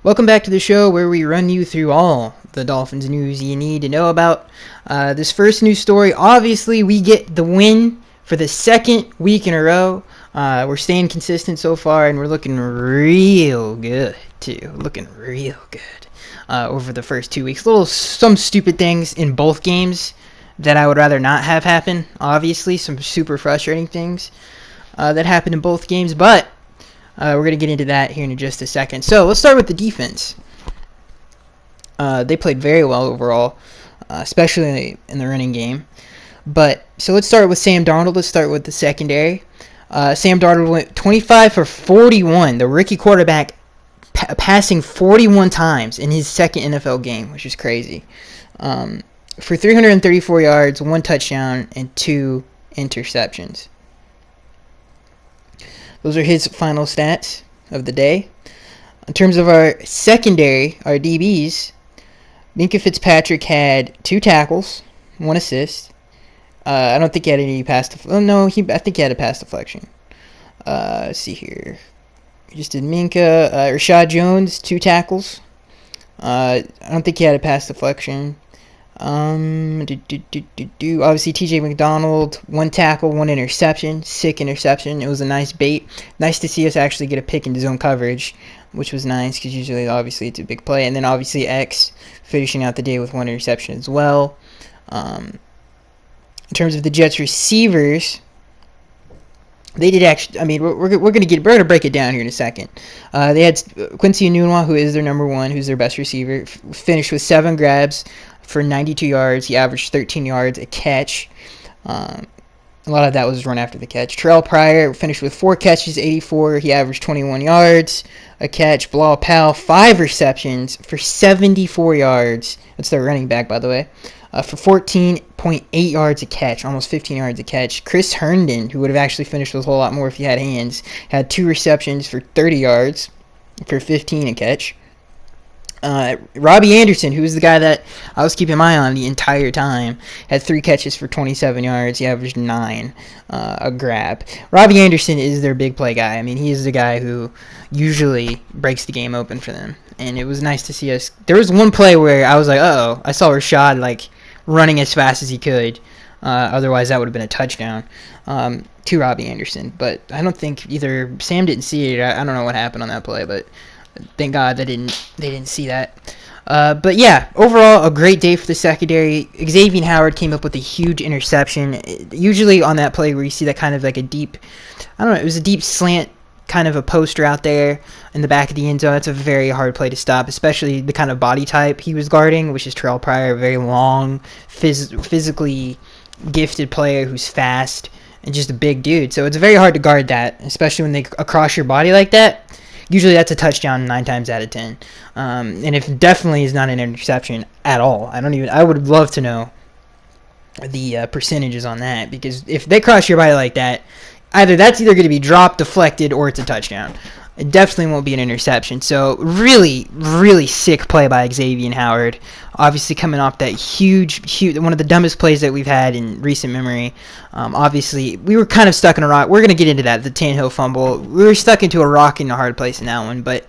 Welcome back to the show where we run you through all the Dolphins news you need to know about. This first news story, obviously we get the win for the second week in a row. We're staying consistent so far, and we're looking real good, too. Looking real good over the first 2 weeks. Some stupid things in both games that I would rather not have happen, obviously. Some super frustrating things that happened in both games, but we're going to get into that here in just a second. So let's start with the defense. They played very well overall, especially in the running game. So let's start with Sam Darnold. Let's start with the secondary. Sam Darnold went 25 for 41, the rookie quarterback passing 41 times in his second NFL game, which is crazy. For 334 yards, 1 touchdown, and 2 interceptions. Those are his final stats of the day. In terms of our secondary, our DBs, Minkah Fitzpatrick had 2 tackles, 1 assist. I don't think he had any pass I think he had a pass deflection. Let's see here. We just did Minkah. Rashad Jones, 2 tackles. I don't think he had a pass deflection. Obviously TJ McDonald, 1 tackle, 1 interception, sick interception. It was a nice bait. Nice to see us actually get a pick into zone coverage, which was nice because usually obviously it's a big play. And then obviously X finishing out the day with 1 interception as well. In terms of the Jets receivers, they did actually. I mean, we're gonna break it down here in a second. They had Quincy Enunwa, who is their number 1, who's their best receiver, finished with 7 grabs for 92 yards. He averaged 13 yards a catch. A lot of that was run after the catch. Terrell Pryor finished with 4 catches, 84. He averaged 21 yards a catch. Bilal Powell, 5 receptions for 74 yards. That's their running back, by the way. For 14.8 yards a catch, almost 15 yards a catch. Chris Herndon, who would have actually finished with a whole lot more if he had hands, had 2 receptions for 30 yards for 15 a catch. Robbie Anderson, who was the guy that I was keeping my eye on the entire time, had 3 catches for 27 yards. He averaged 9 a grab. Robbie Anderson is their big play guy. I mean, he is the guy who usually breaks the game open for them. And it was nice to see us. There was one play where I was like, uh-oh. I saw Rashad, running as fast as he could. Otherwise, that would have been a touchdown to Robbie Anderson. But I don't think either Sam didn't see it. I don't know what happened on that play, but thank God they didn't see that. But yeah, overall a great day for the secondary. Xavier Howard came up with a huge interception. Usually on that play where you see that kind of like a deep, it was a deep slant kind of a poster out there in the back of the end zone. That's a very hard play to stop, especially the kind of body type he was guarding, which is Terrell Pryor, a very long, physically gifted player who's fast and just a big dude. So it's very hard to guard that, especially when they across your body like that. Usually that's a touchdown 9 times out of 10. And if definitely is not an interception at all. I would love to know the percentages on that, because if they cross your body like that, that's either going to be dropped, deflected, or it's a touchdown. It definitely won't be an interception. So really, really sick play by Xavier Howard. Obviously coming off that huge, one of the dumbest plays that we've had in recent memory. Obviously, we were kind of stuck in a rock. We're going to get into that, the Tannehill fumble. We were stuck into a rock in a hard place in that one, but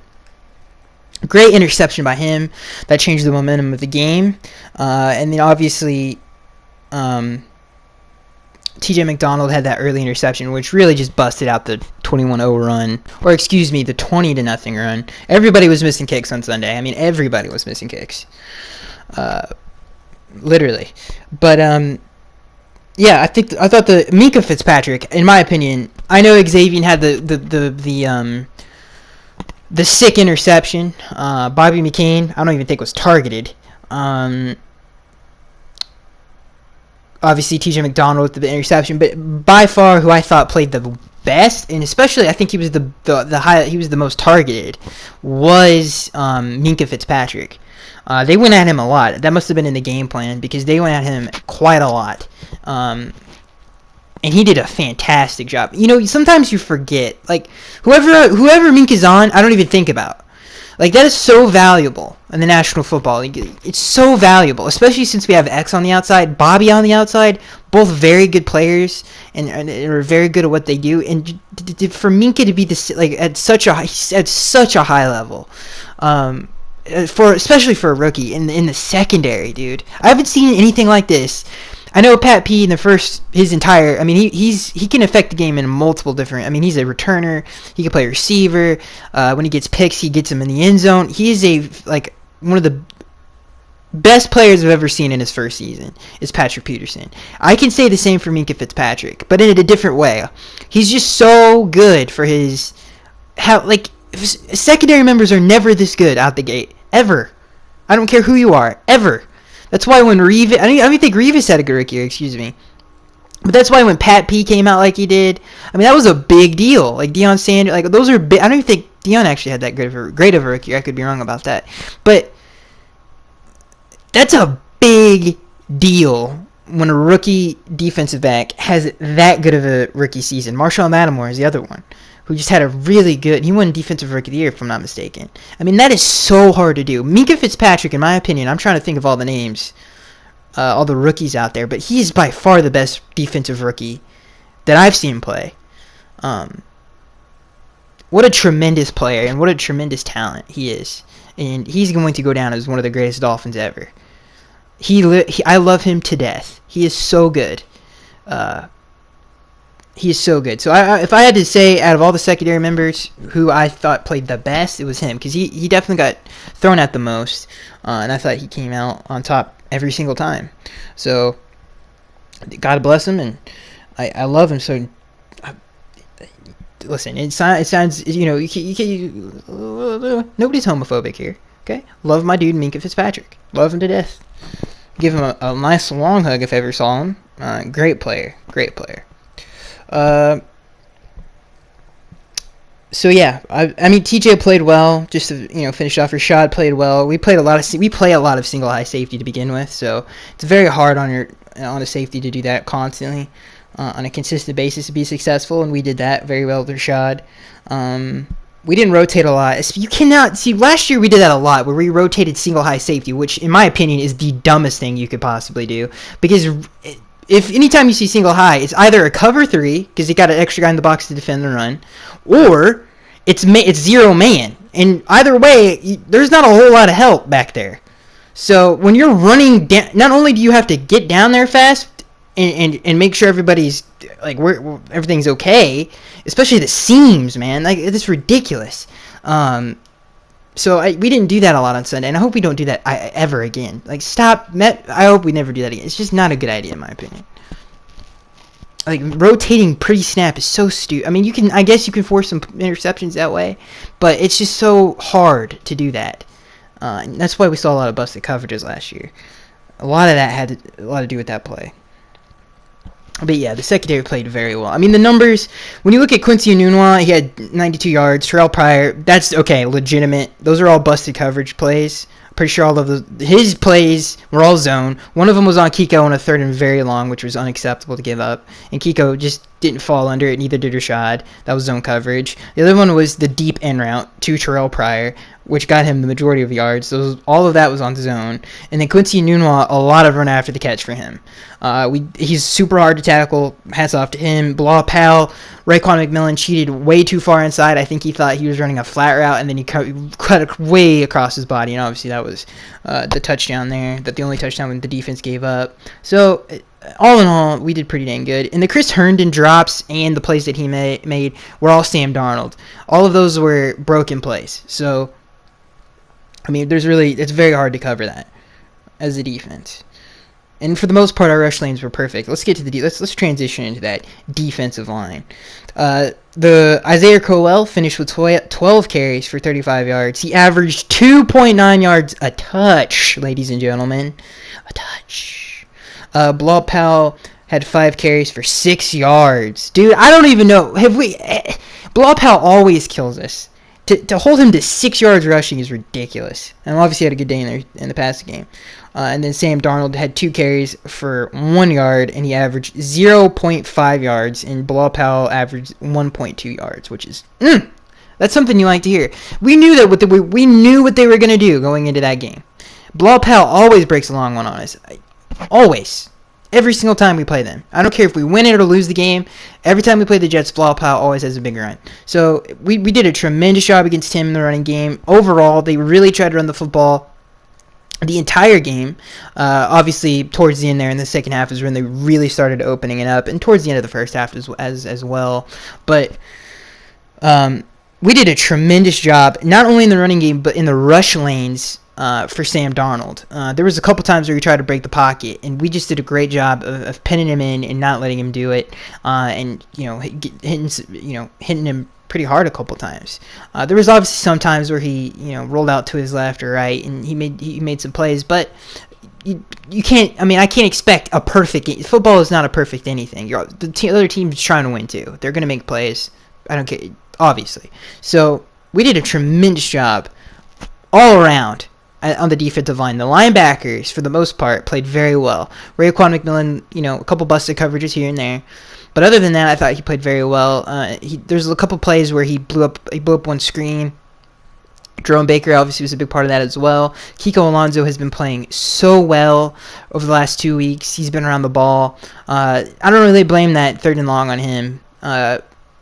great interception by him. That changed the momentum of the game. And then obviously, TJ McDonald had that early interception, which really just busted out the 21-0 run. Or, excuse me, the 20-0 run. Everybody was missing kicks on Sunday. I mean, everybody was missing kicks. Literally. But, yeah, I thought the Minkah Fitzpatrick, in my opinion, I know Xavier had the sick interception. Bobby McCain, I don't even think was targeted. Obviously, TJ McDonald with the interception, but by far who I thought played the best, and especially I think he was he was the most targeted, was Minkah Fitzpatrick. They went at him a lot. That must have been in the game plan, because they went at him quite a lot. And he did a fantastic job. Sometimes you forget, whoever Minkah's on, I don't even think about. That is so valuable in the National Football League. It's so valuable, especially since we have X on the outside, Bobby on the outside, both very good players and are very good at what they do. And for Minkah to be at such a high level, Especially for a rookie in the secondary, dude. I haven't seen anything like this. I know Pat P in his entire. I mean, he can affect the game in multiple different. I mean, he's a returner. He can play receiver. When he gets picks, he gets them in the end zone. He is one of the best players I've ever seen in his first season is Patrick Peterson. I can say the same for Minkah Fitzpatrick, but in a different way. He's just so good for his secondary members are never this good out the gate ever. I don't care who you are ever. That's why when Revis, I don't think Revis had a good rookie year, excuse me. But that's why when Pat P came out like he did, I mean that was a big deal. Like Deion Sanders, like those are big. I don't even think Deion actually had that great of a rookie year. I could be wrong about that, but that's a big deal when a rookie defensive back has that good of a rookie season. Marshawn Lattimore is the other one who just had a really good. He won Defensive Rookie of the Year, if I'm not mistaken. I mean, that is so hard to do. Minkah Fitzpatrick, in my opinion, I'm trying to think of all the names, all the rookies out there, but he is by far the best defensive rookie that I've seen play. What a tremendous player and what a tremendous talent he is. And he's going to go down as one of the greatest Dolphins ever. I love him to death. He is so good. He is so good. So if I had to say out of all the secondary members who I thought played the best, it was him. Because he definitely got thrown at the most. And I thought he came out on top every single time. So God bless him. And I love him. So listen, it sounds, nobody's homophobic here. Okay? Love my dude, Minkah Fitzpatrick. Love him to death. Give him a nice long hug if I ever saw him. Great player. Great player. So yeah, I mean TJ played well. Just to finish off, Rashad played well. We play a lot of single high safety to begin with, so it's very hard on a safety to do that constantly on a consistent basis to be successful, and we did that very well with Rashad. We didn't rotate a lot. You cannot see. Last year we did that a lot, where we rotated single high safety, which in my opinion is the dumbest thing you could possibly do, because if anytime you see single high, it's either a cover 3 because you got an extra guy in the box to defend the run, or it's zero man. And either way, there's not a whole lot of help back there. So when you're running down, not only do you have to get down there fast and make sure everybody's everything's okay, especially the seams, man. Like it's ridiculous. So we didn't do that a lot on Sunday, and I hope we don't do that ever again. Stop. I hope we never do that again. It's just not a good idea, in my opinion. Rotating pre-snap is so stupid. I mean, I guess you can force some interceptions that way, but it's just so hard to do that. And that's why we saw a lot of busted coverages last year. A lot of that had a lot to do with that play. But yeah, the secondary played very well. I mean, the numbers, when you look at Quincy Enunwa, he had 92 yards. Terrell Pryor, that's okay, legitimate. Those are all busted coverage plays. Pretty sure all of his plays were all zone. One of them was on Kiko on a 3rd and very long, which was unacceptable to give up. And Kiko just didn't fall under it. Neither did Rashad. That was zone coverage. The other one was the deep end route to Terrell Pryor, which got him the majority of yards. All of that was on the zone. And then Quincy Enunwa, a lot of run after the catch for him. He's super hard to tackle. Hats off to him. Bilal Powell, Raekwon McMillan cheated way too far inside. I think he thought he was running a flat route, and then he cut it way across his body. And obviously that was the touchdown there. The only touchdown when the defense gave up. So all in all, we did pretty dang good. And the Chris Herndon drops and the plays that he made were all Sam Darnold. All of those were broken plays. So I mean, it's very hard to cover that as a defense. And for the most part, our rush lanes were perfect. Let's get to let's transition into that defensive line. The Isaiah Crowell finished with 12 carries for 35 yards. He averaged 2.9 yards a touch, ladies and gentlemen. A touch. Bilal Powell had 5 carries for 6 yards. Dude, I don't even know. Bilal Powell always kills us. To hold him to 6 yards rushing is ridiculous. And obviously had a good day in the passing game. And then Sam Darnold had 2 carries for 1 yard, and he averaged 0.5 yards, and Bilal Powell averaged 1.2 yards, which is that's something you like to hear. We knew what they were going to do going into that game. Bilal Powell always breaks a long one on us. Always. Every single time we play them. I don't care if we win it or lose the game. Every time we play the Jets, Bilal Powell always has a big run. So we did a tremendous job against him in the running game. Overall, they really tried to run the football the entire game. Obviously, towards the end there in the second half is when they really started opening it up, and towards the end of the first half as well. But we did a tremendous job, not only in the running game, but in the rush lanes for Sam Darnold. There was a couple times where he tried to break the pocket, and we just did a great job of pinning him in and not letting him do it, and hitting him pretty hard a couple times. There was obviously some times where he rolled out to his left or right, and he made some plays, but you can't. I mean, I can't expect a perfect game. Football is not a perfect anything. The other team's trying to win too. They're gonna make plays. I don't care, obviously. So we did a tremendous job all around on the defensive line. The linebackers, for the most part, played very well. Raekwon McMillan, a couple busted coverages here and there. But other than that, I thought he played very well. There's a couple plays where he blew up one screen. Jerome Baker obviously was a big part of that as well. Kiko Alonso has been playing so well over the last 2 weeks. He's been around the ball. I don't really blame that 3rd and long on him.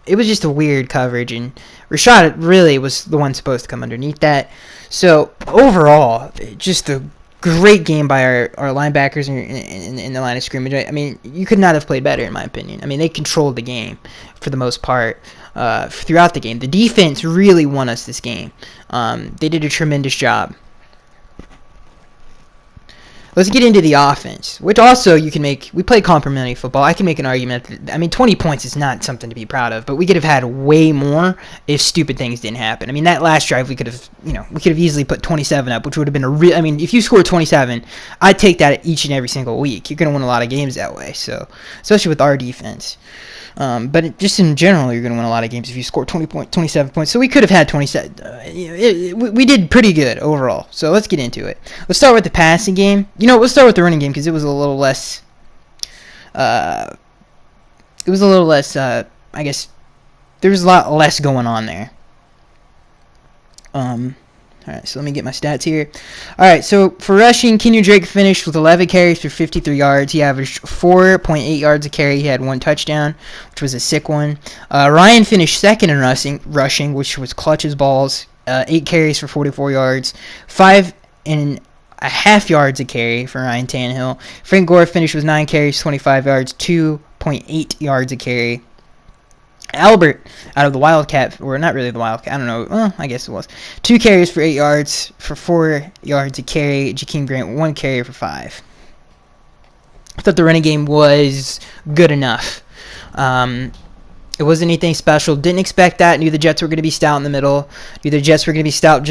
It was just a weird coverage, and Rashad really was the one supposed to come underneath that. So overall, just a great game by our linebackers in the line of scrimmage. I mean, you could not have played better, in my opinion. I mean, they controlled the game for the most part throughout the game. The defense really won us this game. They did a tremendous job. Let's get into the offense, which also you can make. We played complimentary football. I can make an argument that, 20 points is not something to be proud of, but we could have had way more if stupid things didn't happen. I mean, that last drive, we could have easily put 27 up, which would have been a real. I mean, if you score 27, I'd take that each and every single week. You're going to win a lot of games that way, so especially with our defense. But just in general, you're going to win a lot of games if you score 27 points. So we could have had 27. We did pretty good overall. So let's get into it. Let's start with the passing game. We'll start with the running game because it was a little less. I guess there was a lot less going on there. All right, so let me get my stats here. All right, so for rushing, Kenyon Drake finished with 11 carries for 53 yards. He averaged 4.8 yards a carry. He had 1 touchdown, which was a sick one. Ryan finished second in rushing, which was clutch as balls. 8 carries for 44 yards. 5.5 yards a carry for Ryan Tannehill. Frank Gore finished with 9 carries, 25 yards, 2.8 yards a carry. Albert, out of the Wildcat, or not really the Wildcat, I don't know, well, I guess it was. 2 carries for 8 yards, for 4 yards a carry. Jakeem Grant, 1 carry for 5. I thought the running game was good enough. It wasn't anything special. Didn't expect that. Knew the Jets were going to be stout in the middle. Knew the Jets were going to be stout.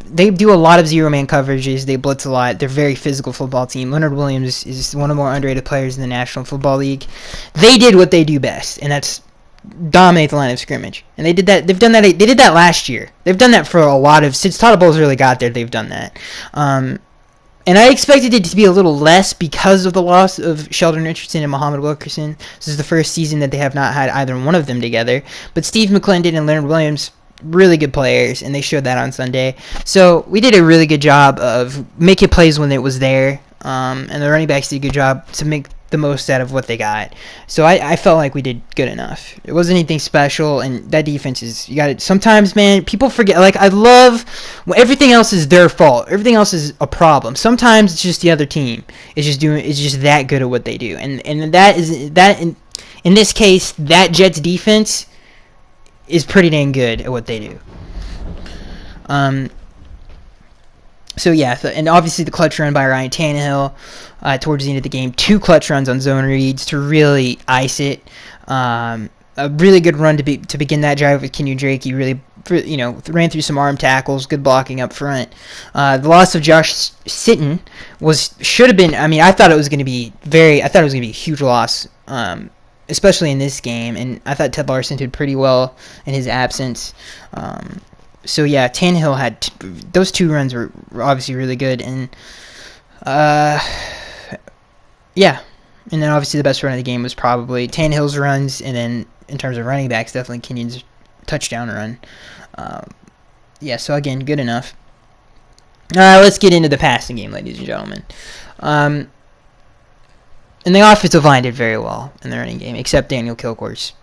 They do a lot of zero-man coverages. They blitz a lot. They're a very physical football team. Leonard Williams is one of the more underrated players in the National Football League. They did what they do best, and that's dominate the line of scrimmage. And they did that. They've done that. They did that last year. They've done that for a lot of since Todd Bowles really got there. They've done that. And I expected it to be a little less because of the loss of Sheldon Richardson and Muhammad Wilkerson. This is the first season that they have not had either one of them together. But Steve McClendon and Leonard Williams, really good players, and they showed that on Sunday. So we did a really good job of making plays when it was there. And the running backs did a good job to make the most out of what they got. So I felt like we did good enough. It wasn't anything special, and that defense is, you got it. Sometimes, man, people forget. Like, I love everything else is their fault. Everything else is a problem. Sometimes it's just the other team is just that good at what they do, and that is that in this case, that Jets defense is pretty dang good at what they do. So yeah, and obviously the clutch run by Ryan Tannehill towards the end of the game. 2 clutch runs on zone reads to really ice it. A really good run to begin that drive with Kenyon Drake. He really ran through some arm tackles, good blocking up front. The loss of Josh Sitton should have been. I mean, I thought it was going to be a huge loss, especially in this game. And I thought Ted Larson did pretty well in his absence. So yeah, Tannehill had those 2 runs were obviously really good, and yeah, and then obviously the best run of the game was probably Tannehill's runs, and then in terms of running backs, definitely Kenyon's touchdown run. Yeah, so again, good enough. Let's get into the passing game, ladies and gentlemen. And the offensive line did very well in the running game, except Daniel Kilgore's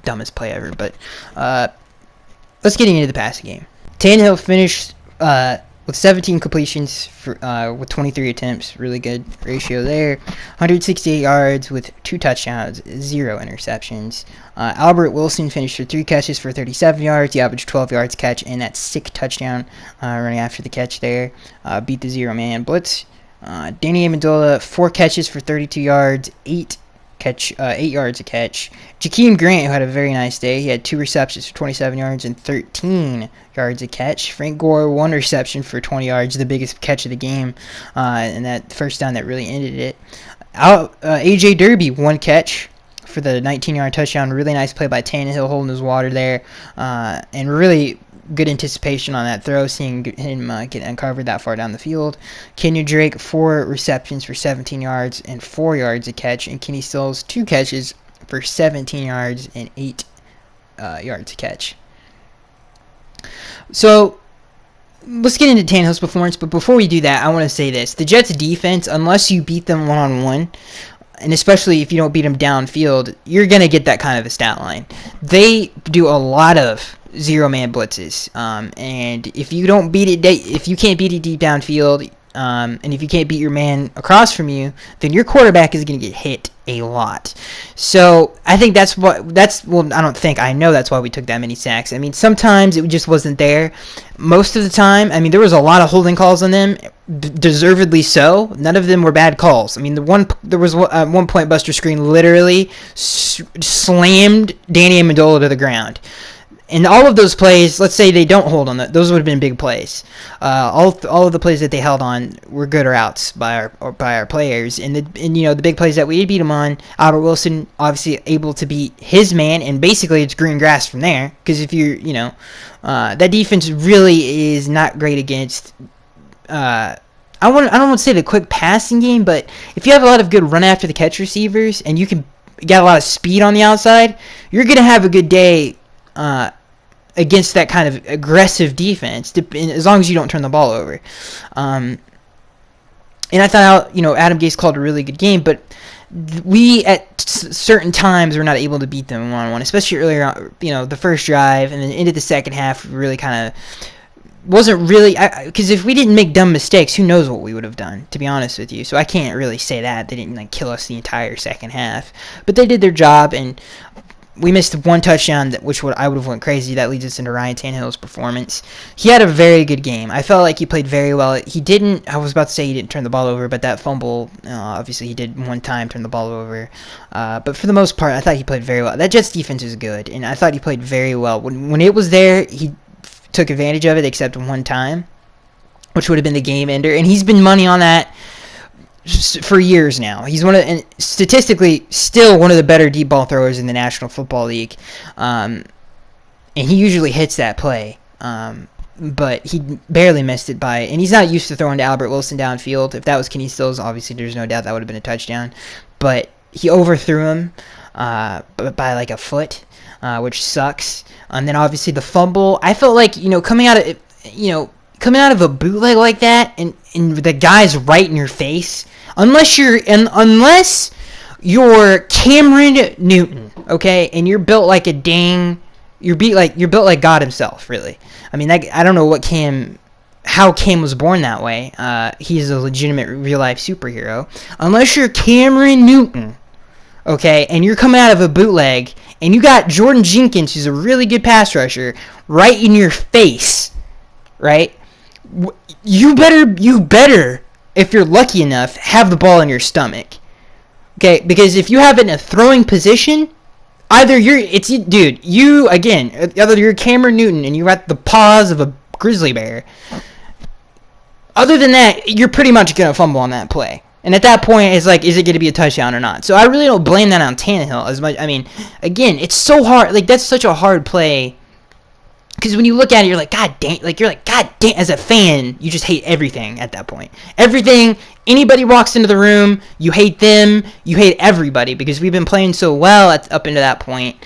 dumbest play ever. But let's get into the passing game. Tannehill finished with 17 completions with 23 attempts. Really good ratio there. 168 yards with 2 touchdowns, 0 interceptions. Albert Wilson finished with 3 catches for 37 yards. He averaged 12 yards catch, and that sick touchdown running after the catch there. Beat the zero-man blitz. Danny Amendola, 4 catches for 32 yards, 8 yards a catch. Jakeem Grant, who had a very nice day, he had 2 receptions for 27 yards and 13 yards a catch. Frank Gore, 1 reception for 20 yards, the biggest catch of the game, and that first down that really ended it. AJ Derby, 1 catch for the 19-yard touchdown. Really nice play by Tannehill, holding his water there, and really good anticipation on that throw, seeing him get uncovered that far down the field. Kenyon Drake, 4 receptions for 17 yards and 4 yards a catch, and Kenny Stills, 2 catches for 17 yards and 8 yards a catch. So let's get into Tannehill's performance, but before we do that, I want to say this. The Jets' defense, unless you beat them one-on-one, and especially if you don't beat them downfield, you're going to get that kind of a stat line. They do a lot of zero-man blitzes, and if you don't beat it, if you can't beat it deep downfield, and if you can't beat your man across from you, then your quarterback is going to get hit a lot. So I think I know that's why we took that many sacks. I mean, sometimes it just wasn't there. Most of the time, I mean, there was a lot of holding calls on them, deservedly so. None of them were bad calls. I mean, there was at one point Buster Skrine literally slammed Danny Amendola to the ground. And all of those plays, let's say they don't hold on that, those would have been big plays. All of the plays that they held on were good or outs by our players. And the big plays that we beat them on, Albert Wilson obviously able to beat his man, and basically it's green grass from there. Because if that defense really is not great against. I don't want to say the quick passing game, but if you have a lot of good run after the catch receivers and you can get a lot of speed on the outside, you're gonna have a good day against that kind of aggressive defense, as long as you don't turn the ball over. And I thought, Adam Gase called a really good game, but we at certain times were not able to beat them one-on-one, especially earlier on, the first drive, and then into the second half really kind of wasn't really, because if we didn't make dumb mistakes, who knows what we would have done, to be honest with you. So I can't really say that. They didn't kill us the entire second half, but they did their job, and we missed one touchdown, I would have went crazy. That leads us into Ryan Tannehill's performance. He had a very good game. I felt like he played very well. I was about to say he didn't turn the ball over, but that fumble, obviously he did one time turn the ball over. But for the most part, I thought he played very well. That Jets defense is good, and I thought he played very well. When it was there, he took advantage of it, except one time, which would have been the game ender. And he's been money on that for years now. He's and statistically still one of the better deep ball throwers in the National Football League, and he usually hits that play, but he barely missed it and he's not used to throwing to Albert Wilson downfield. If that was Kenny Stills, obviously there's no doubt that would have been a touchdown, but he overthrew him by like a foot, which sucks. And then obviously the fumble, I felt like coming out of a bootleg like that, and the guy's right in your face. Unless you're Cameron Newton, okay, and you're built like you're built like God himself, really. I mean, I don't know how Cam was born that way. He's a legitimate real life superhero. Unless you're Cameron Newton, okay, and you're coming out of a bootleg, and you got Jordan Jenkins, who's a really good pass rusher, right in your face, right? You better, if you're lucky enough, have the ball in your stomach. Okay, because if you have it in a throwing position, either you're Cameron Newton and you're at the paws of a grizzly bear. Other than that, you're pretty much going to fumble on that play. And at that point, it's like, is it going to be a touchdown or not? So I really don't blame that on Tannehill as much. I mean, again, it's so hard. Like, that's such a hard play. Because when you look at it, you're like, God damn, as a fan, you just hate everything at that point. Everything, anybody walks into the room, you hate them, you hate everybody, because we've been playing so well up into that point.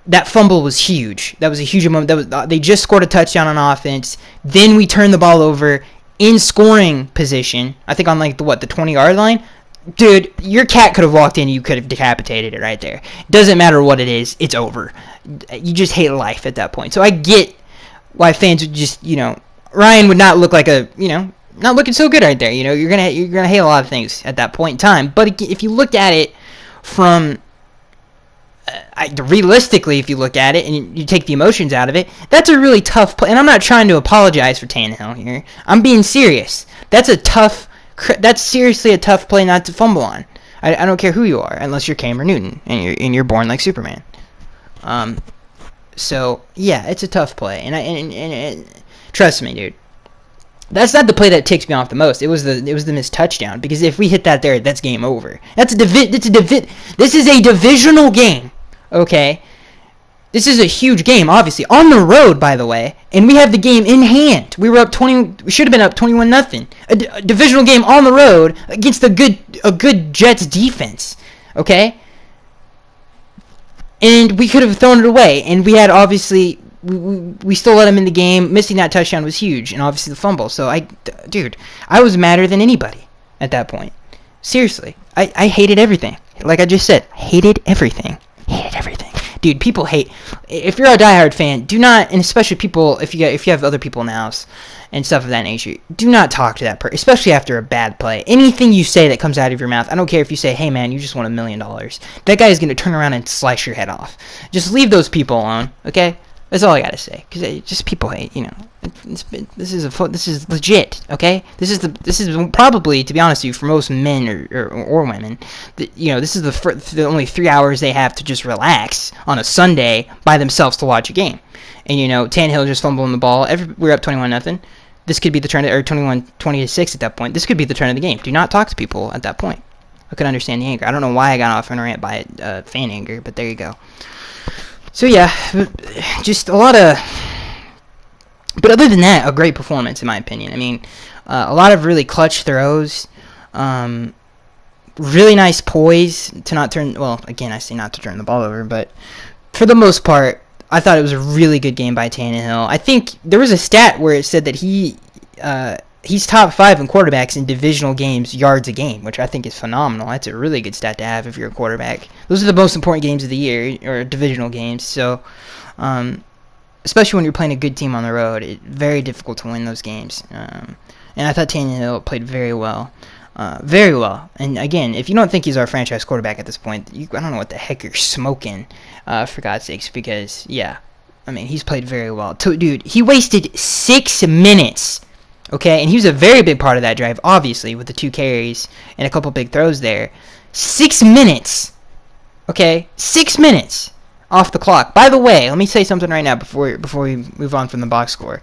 That fumble was huge. That was a huge moment. They just scored a touchdown on offense. Then we turned the ball over in scoring position, I think on the 20-yard line. dude, your cat could have walked in, you could have decapitated it right there. Doesn't matter what it is, it's over. You just hate life at that point. So I get why fans would just, Ryan would not look like not looking so good right there. You're gonna hate a lot of things at that point in time. But if you look at it from realistically, if you look at it and you take the emotions out of it, that's a really tough play. And I'm not trying to apologize for Tannehill here. I'm being serious. That's seriously a tough play not to fumble on. I don't care who you are, unless you're Cameron Newton and you're born like Superman. So yeah, it's a tough play, and trust me, dude. That's not the play that ticks me off the most. It was the missed touchdown, because if we hit that there, that's game over. This is a divisional game, okay? This is a huge game, obviously, on the road, by the way, and we have the game in hand. We should have been up 21-0. A divisional game on the road against a good Jets defense, okay? And we could have thrown it away, and we had obviously. We still let him in the game. Missing that touchdown was huge, and obviously the fumble. So I was madder than anybody at that point. Seriously, I hated everything. Like I just said, hated everything. Dude, people hate. If you're a diehard fan, do not, and especially people if you have other people in the house and stuff of that nature, do not talk to that person, especially after a bad play. Anything you say that comes out of your mouth, I don't care if you say, "Hey man, you just won $1 million." That guy is gonna turn around and slice your head off. Just leave those people alone, okay? That's all I gotta say, because just people hate. This is legit, okay? This is probably, to be honest with you, for most men or women, this is the only 3 hours they have to just relax on a Sunday by themselves to watch a game. And Tannehill just fumbling the ball. We're up 21-0. This could be the turn, or 20-6 at that point. This could be the turn of the game. Do not talk to people at that point. I could understand the anger. I don't know why I got off on a rant by fan anger, but there you go. So yeah, just a lot of, but other than that, a great performance in my opinion. I mean, a lot of really clutch throws, really nice poise to not turn. Well, again, I say not to turn the ball over, but for the most part, I thought it was a really good game by Tannehill. I think there was a stat where it said that he's top 5 in quarterbacks in divisional games, yards a game, which I think is phenomenal. That's a really good stat to have if you're a quarterback. Those are the most important games of the year, or divisional games. So, especially when you're playing a good team on the road, it's very difficult to win those games. And I thought Tannehill played very well. Very well. And again, if you don't think he's our franchise quarterback at this point, I don't know what the heck you're smoking, for God's sakes, because, yeah, I mean, he's played very well. Dude, he wasted 6 minutes. Okay, and he was a very big part of that drive, obviously, with the 2 carries and a couple big throws there. 6 minutes. Okay, 6 minutes off the clock. By the way, let me say something right now before we move on from the box score.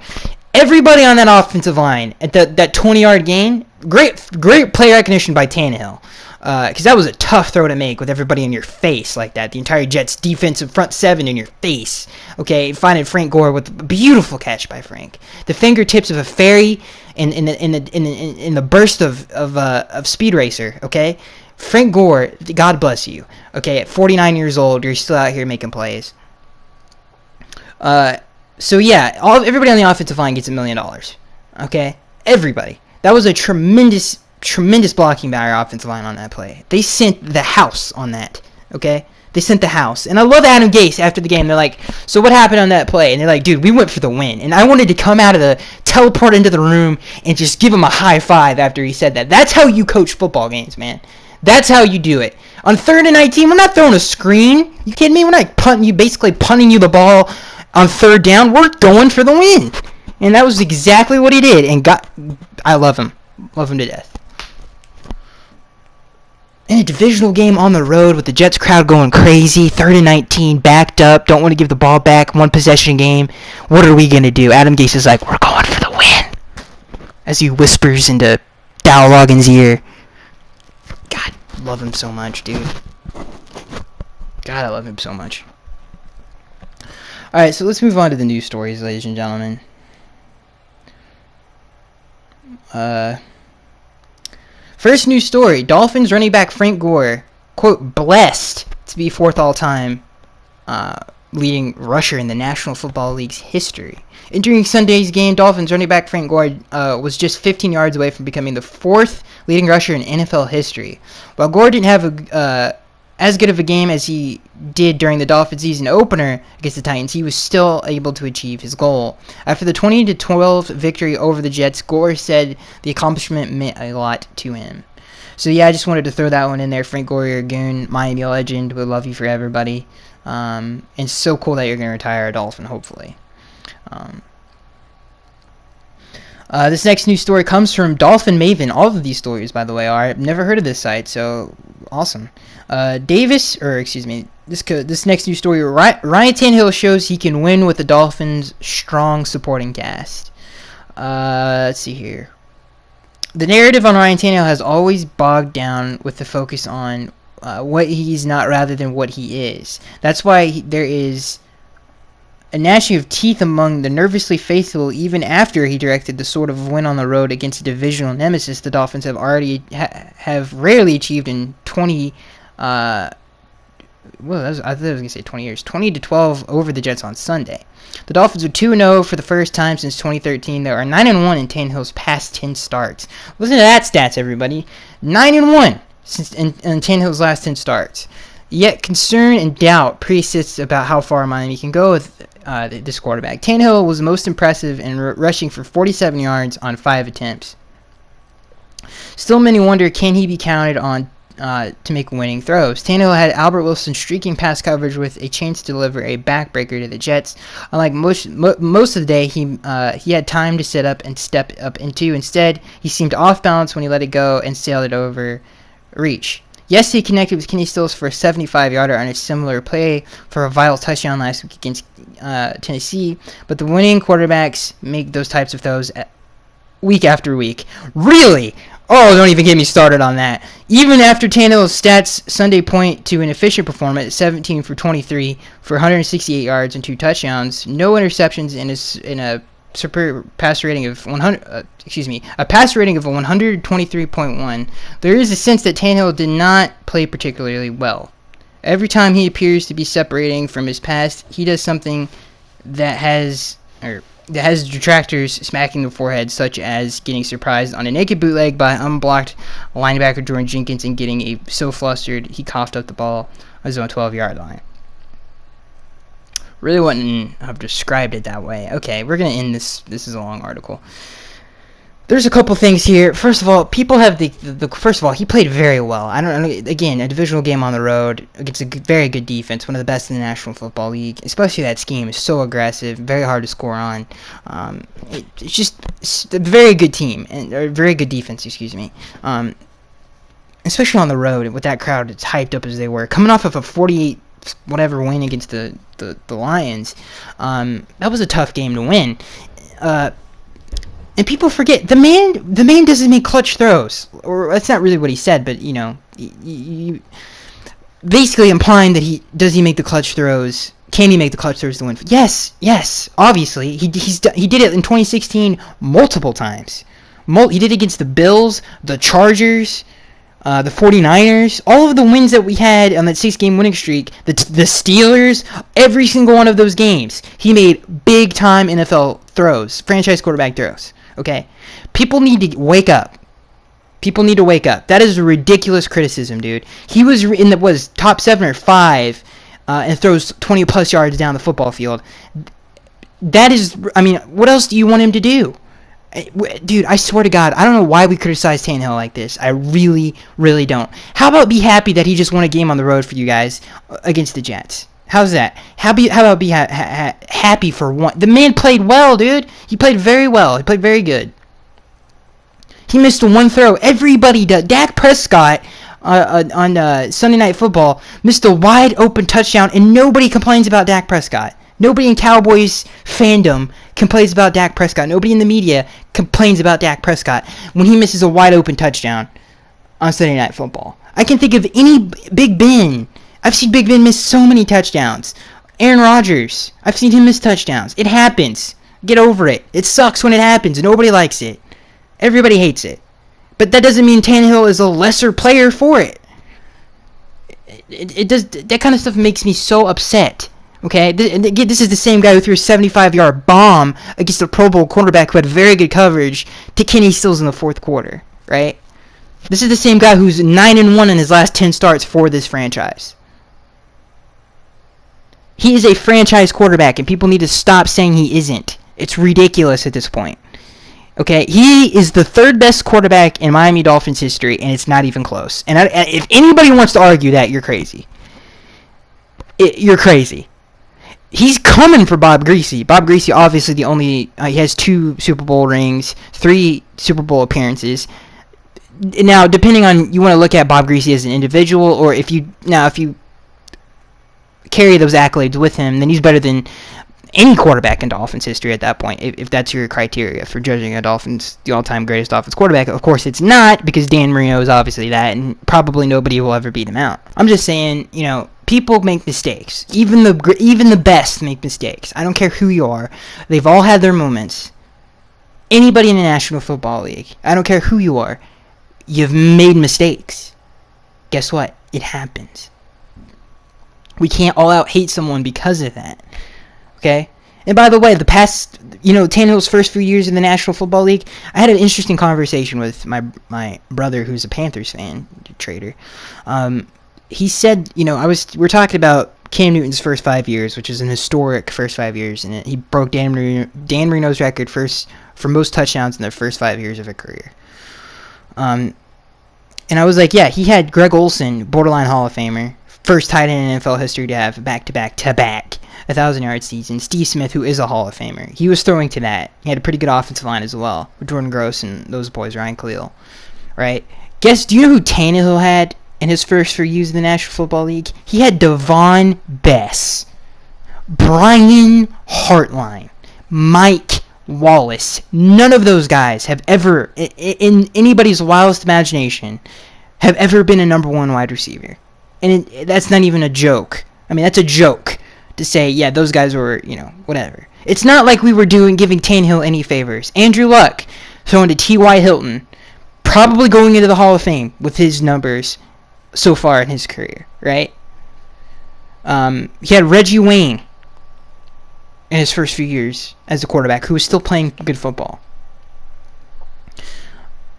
Everybody on that offensive line at that 20-yard gain, great play recognition by Tannehill. Because that was a tough throw to make with everybody in your face like that. The entire Jets defensive front 7 in your face. Okay, finding Frank Gore with a beautiful catch by Frank. The fingertips of a fairy in the burst of Speed Racer. Okay, Frank Gore, God bless you. Okay, at 49 years old, you're still out here making plays. So yeah, everybody on the offensive line gets $1 million. Okay, everybody. That was a tremendous blocking by our offensive line on that play. They sent the house on that, okay? They sent the house. And I love Adam Gase after the game. They're like, so what happened on that play? And they're like, dude, we went for the win. And I wanted to come out of teleport into the room and just give him a high five after he said that. That's how you coach football games, man. That's how you do it. On 3rd and 19, we're not throwing a screen. You kidding me? We're not basically punting you the ball on 3rd down. We're going for the win. And that was exactly what he did. And I love him. Love him to death. In a divisional game on the road with the Jets crowd going crazy, 3rd and 19, backed up, don't want to give the ball back, 1-possession game. What are we going to do? Adam Gase is like, we're going for the win. As he whispers into Dow Loggan's ear. God, love him so much, dude. God, I love him so much. Alright, so let's move on to the news stories, ladies and gentlemen. First news story, Dolphins running back Frank Gore, quote, blessed to be 4th all-time leading rusher in the National Football League's history. And during Sunday's game, Dolphins running back Frank Gore was just 15 yards away from becoming the 4th leading rusher in NFL history. While Gore didn't have as good of a game as he did during the Dolphins season opener against the Titans, he was still able to achieve his goal. After the 20-12 victory over the Jets, Gore said the accomplishment meant a lot to him. So yeah, I just wanted to throw that one in there. Frank Gore, you're a goon, Miami legend. We love you for everybody. And it's so cool that you're going to retire a Dolphin, hopefully. This next news story comes from Dolphin Maven. All of these stories, by the way, are. I've never heard of this site, so awesome. This next news story, Ryan Tannehill shows he can win with the Dolphins' strong supporting cast. Let's see here. The narrative on Ryan Tannehill has always bogged down with the focus on what he's not rather than what he is. That's why there is a gnashing of teeth among the nervously faithful even after he directed the sort of win on the road against a divisional nemesis the Dolphins have already have rarely achieved in 20 I thought I was going to say 20 years. 20-12 over the Jets on Sunday. The Dolphins are 2-0 for the first time since 2013. They are 9-1 in Tannehill's past 10 starts. Listen to that stats, everybody. 9-1 since in Tannehill's last 10 starts. Yet concern and doubt persists about how far Miami can go with this quarterback. Tannehill was most impressive in rushing for 47 yards on 5 attempts. Still, many wonder, can he be counted on to make winning throws? Tannehill had Albert Wilson streaking pass coverage with a chance to deliver a backbreaker to the Jets. Unlike most of the day, he had time to set up and step up into. Instead, he seemed off balance when he let it go and sailed it over reach. Yes, he connected with Kenny Stills for a 75-yarder on a similar play for a vital touchdown last week against Tennessee, but the winning quarterbacks make those types of throws week after week. Really? Oh, don't even get me started on that. Even after Tannehill's stats Sunday point to an efficient performance, 17 for 23 for 168 yards and 2 touchdowns, no interceptions in a superior passer rating of 123.1. There is a sense that Tannehill did not play particularly well. Every time he appears to be separating from his past, he does something that has detractors smacking the forehead, such as getting surprised on a naked bootleg by unblocked linebacker Jordan Jenkins and getting so flustered he coughed up the ball on his own 12-yard line. Really wouldn't have described it that way. Okay, we're going to end this. This is a long article. There's a couple things here. First of all, people have first of all, he played very well. I don't know. Again, a divisional game on the road against a very good defense, one of the best in the National Football League. Especially that scheme is so aggressive, very hard to score on. It's a very good team and a very good defense. Excuse me. Especially on the road with that crowd as hyped up as they were, coming off of a 48 whatever win against the Lions. That was a tough game to win. And people forget the man doesn't make clutch throws, or that's not really what he said, but you know, basically implying that he make the clutch throws. Can he make the clutch throws to win? Yes, obviously he did it in 2016 multiple times. He did it against the Bills, the Chargers, the 49ers, all of the wins that we had on that 6-game winning streak, the Steelers, every single one of those games, he made big-time NFL throws, franchise quarterback throws, okay? People need to wake up. People need to wake up. That is a ridiculous criticism, dude. He was in the top 7 or 5 and throws 20-plus yards down the football field. That is, I mean, what else do you want him to do? Dude, I swear to God, I don't know why we criticize Tannehill like this. I really, really don't. How about be happy that he just won a game on the road for you guys against the Jets? How's that? How about be happy for one? The man played well, dude. He played very well. He played very good. He missed one throw. Everybody does. Dak Prescott on Sunday Night Football missed a wide open touchdown, and nobody complains about Dak Prescott. Nobody in Cowboys fandom complains about Dak Prescott. Nobody in the media complains about Dak Prescott when he misses a wide open touchdown on Sunday Night Football. I can think of any Big Ben. I've seen Big Ben miss so many touchdowns. Aaron Rodgers, I've seen him miss touchdowns. It happens. Get over it. It sucks when it happens. Nobody likes it. Everybody hates it. But that doesn't mean Tannehill is a lesser player for it. It does. That kind of stuff makes me so upset Okay, again, this is the same guy who threw a 75-yard bomb against a Pro Bowl quarterback who had very good coverage to Kenny Stills in the fourth quarter, right? This is the same guy who's 9-1 in his last 10 starts for this franchise. He is a franchise quarterback, and people need to stop saying he isn't. It's ridiculous at this point. Okay, he is the third best quarterback in Miami Dolphins history, and it's not even close. And if anybody wants to argue that, you're crazy. You're crazy. He's coming for Bob Greasy. Bob Greasy, obviously, he has 2 Super Bowl rings, 3 Super Bowl appearances. Now, depending on, you want to look at Bob Greasy as an individual, or if you carry those accolades with him, then he's better than any quarterback in Dolphins history at that point, if that's your criteria for judging the all-time greatest Dolphins quarterback. Of course, it's not, because Dan Marino is obviously that, and probably nobody will ever beat him out. I'm just saying, people make mistakes. Even the best make mistakes. I don't care who you are. They've all had their moments. Anybody in the National Football League, I don't care who you are, you've made mistakes. Guess what? It happens. We can't all out hate someone because of that. Okay? And by the way, the past, Tannehill's first few years in the National Football League, I had an interesting conversation with my brother, who's a Panthers fan, trader. He said, we're talking about Cam Newton's first 5 years, which is an historic first 5 years, and he broke Dan Marino's record for most touchdowns in their first 5 years of a career. And I was like, yeah, he had Greg Olsen, borderline Hall of Famer, first tight end in NFL history to have back-to-back 1,000-yard season. Steve Smith, who is a Hall of Famer, he was throwing to that. He had a pretty good offensive line as well, with Jordan Gross and those boys, Ryan Khalil, right? Do you know who Tannehill had in his first 4 years in the National Football League? He had Devon Bess, Brian Hartline, Mike Wallace. None of those guys have ever, in anybody's wildest imagination, have ever been a number 1 wide receiver. And that's not even a joke. I mean, that's a joke to say, yeah, those guys were, whatever. It's not like we were giving Tannehill any favors. Andrew Luck throwing to T.Y. Hilton, probably going into the Hall of Fame with his numbers so far in his career, right? He had Reggie Wayne in his first few years as a quarterback, who was still playing good football.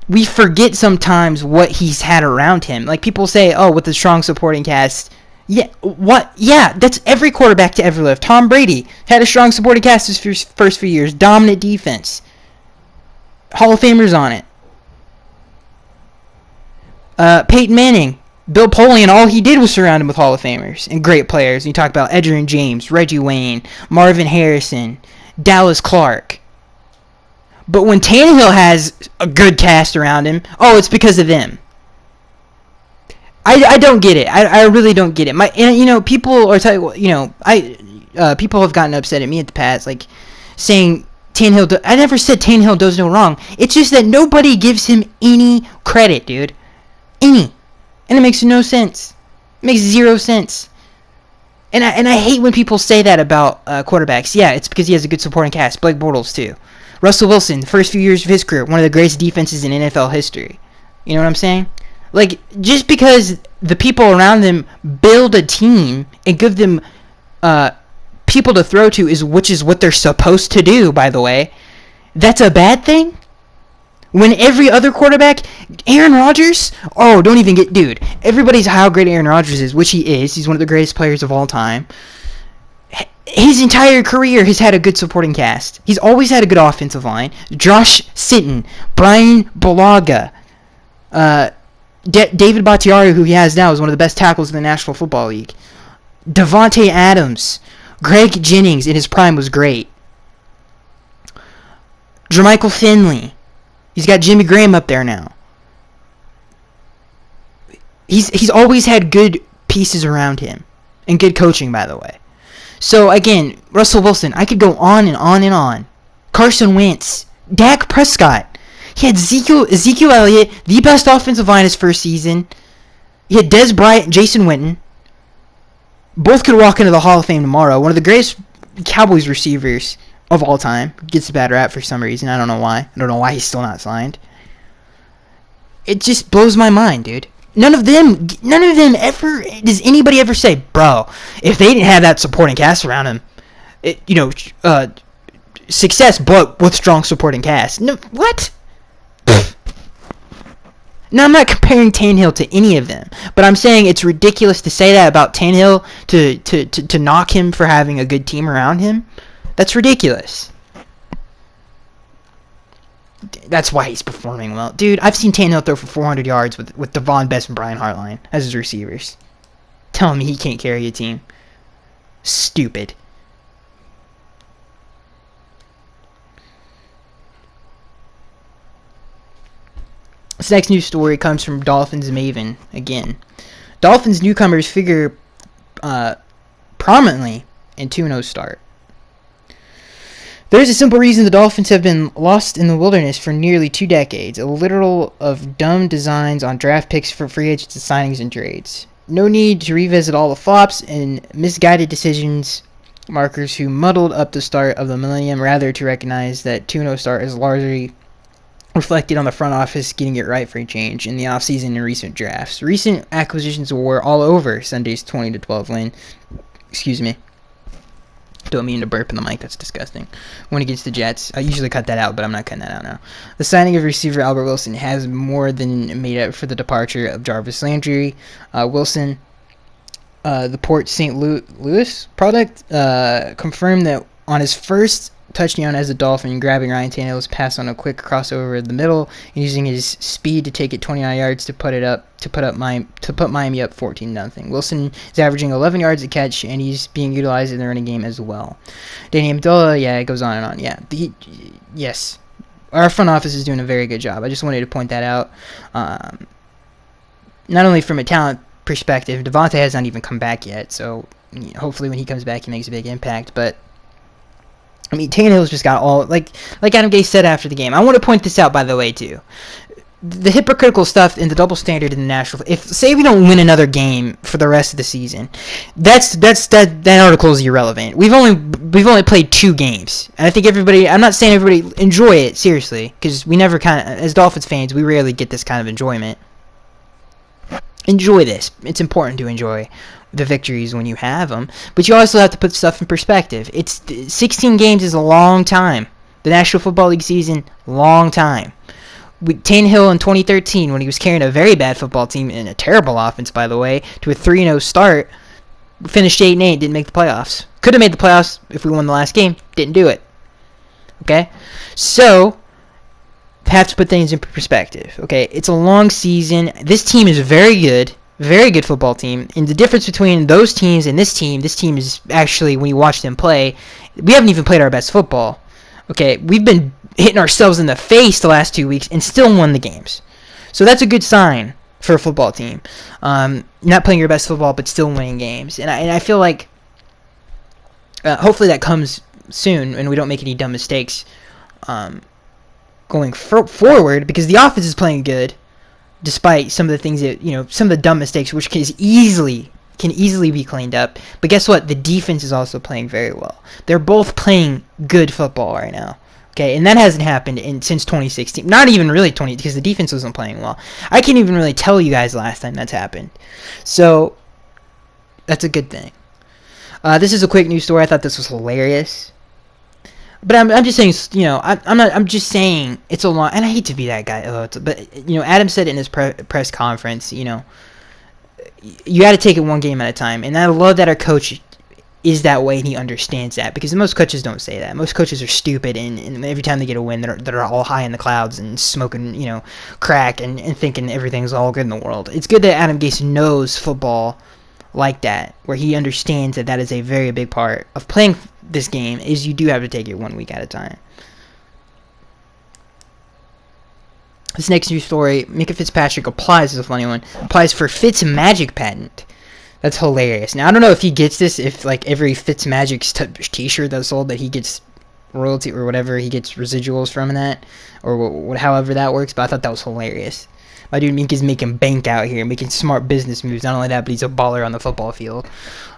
We forget sometimes what he's had around him. Like, people say, oh, with a strong supporting cast. Yeah, what? Yeah, that's every quarterback to ever live. Tom Brady had a strong supporting cast his first few years. Dominant defense. Hall of Famers on it. Peyton Manning, Bill Polian, all he did was surround him with Hall of Famers and great players. And you talk about Edgerrin James, Reggie Wayne, Marvin Harrison, Dallas Clark. But when Tannehill has a good cast around him, oh, it's because of them. I don't get it. I really don't get it. People are people have gotten upset at me at the past, like saying Tannehill. I never said Tannehill does no wrong. It's just that nobody gives him any credit, dude. And it makes no sense. It makes 0 sense. And I hate when people say that about quarterbacks. Yeah, it's because he has a good supporting cast. Blake Bortles too. Russell Wilson, the first few years of his career, one of the greatest defenses in NFL history. You know what I'm saying? Like, just because the people around them build a team and give them people to throw to, which is what they're supposed to do, by the way, that's a bad thing? When every other quarterback, Aaron Rodgers, oh, don't even get, dude, everybody's how great Aaron Rodgers is, which he is. He's one of the greatest players of all time. His entire career has had a good supporting cast. He's always had a good offensive line. Josh Sitton, Brian Bulaga, David Bakhtiari, who he has now, is one of the best tackles in the National Football League. Devontae Adams, Greg Jennings in his prime was great. Jermichael Finley. He's got Jimmy Graham up there now. He's always had good pieces around him. And good coaching, by the way. So, again, Russell Wilson, I could go on and on and on. Carson Wentz. Dak Prescott. He had Ezekiel Elliott, the best offensive line his first season. He had Dez Bryant and Jason Witten. Both could walk into the Hall of Fame tomorrow. One of the greatest Cowboys receivers of all time. Gets a bad rap for some reason. I don't know why. I don't know why he's still not signed. It just blows my mind, dude. None of them ever, does anybody ever say, bro, if they didn't have that supporting cast around him, success, but with strong supporting cast. No, what? Now, I'm not comparing Tannehill to any of them, but I'm saying it's ridiculous to say that about Tannehill, to knock him for having a good team around him. That's ridiculous. That's why he's performing well. Dude, I've seen Tannehill throw for 400 yards with Devon Best and Brian Hartline as his receivers. Tell me he can't carry a team. Stupid. This next news story comes from Dolphins Maven again. Dolphins newcomers figure prominently in 2-0 start. There's a simple reason the Dolphins have been lost in the wilderness for nearly 2 decades, a literal of dumb designs on draft picks for free agents and signings and trades. No need to revisit all the flops and misguided decisions markers who muddled up the start of the millennium, rather to recognize that 2-0 start is largely reflected on the front office getting it right for a change in the offseason and recent drafts. Recent acquisitions were all over Sunday's 20-12 win. Excuse me. Don't mean to burp in the mic, that's disgusting. Win against the Jets. I usually cut that out, but I'm not cutting that out now. The signing of receiver Albert Wilson has more than made up for the departure of Jarvis Landry. Wilson, the Port St. Louis product, confirmed that on his first touchdown as a Dolphin, grabbing Ryan Tannehill's pass on a quick crossover the middle and using his speed to take it 29 yards to put Miami up 14-0. Wilson is averaging 11 yards a catch, and he's being utilized in the running game as well. Danny Amendola, yeah, it goes on and on. Yeah, yes, our front office is doing a very good job. I just wanted to point that out. Not only from a talent perspective, Devontae has not even come back yet, so hopefully when he comes back, he makes a big impact. But I mean, Tannehill's just got all, like Adam Gase said after the game. I want to point this out, by the way, too. The hypocritical stuff in the double standard in the national. If say we don't win another game for the rest of the season, that article is irrelevant. We've only played 2 games, and I think everybody. I'm not saying everybody enjoy it seriously, because we never as Dolphins fans, we rarely get this kind of enjoyment. Enjoy this. It's important to enjoy the victories when you have them, but you also have to put stuff in perspective. 16 games is a long time. The National Football League season, long time. Tannehill in 2013, when he was carrying a very bad football team and a terrible offense, by the way, to a 3-0 start, finished 8-8, didn't make the playoffs. Could have made the playoffs if we won the last game, didn't do it. Okay, so have to put things in perspective. Okay, it's a long season. This team is very good football team. And the difference between those teams and this team is actually, when you watch them play, we haven't even played our best football. Okay, we've been hitting ourselves in the face the last 2 weeks and still won the games. So that's a good sign for a football team. Not playing your best football, but still winning games. And I feel like hopefully that comes soon and we don't make any dumb mistakes going forward, because the offense is playing good despite some of the things that, some of the dumb mistakes, which can easily be cleaned up. But guess what? The defense is also playing very well. They're both playing good football right now. Okay, and that hasn't happened since 2016. Not even really because the defense wasn't playing well. I can't even really tell you guys the last time that's happened. So that's a good thing. This is a quick news story. I thought this was hilarious. But I'm just saying, I'm just saying it's a long, and I hate to be that guy, but Adam said in his press conference, you got to take it one game at a time, and I love that our coach is that way and he understands that, because most coaches don't say that. Most coaches are stupid, and every time they get a win, they're all high in the clouds and smoking, crack and thinking everything's all good in the world. It's good that Adam Gase knows football like that, where he understands that is a very big part of playing this game, is you do have to take it 1 week at a time. This next news story, Minka Fitzpatrick applies, is a funny one, applies for Fitz Magic patent. That's hilarious. Now, I don't know if he gets this, if like every Fitz Magic t-shirt that's sold, that he gets royalty or whatever, he gets residuals from that, or however that works, but I thought that was hilarious. My dude Minka's making bank out here, making smart business moves. Not only that, but he's a baller on the football field.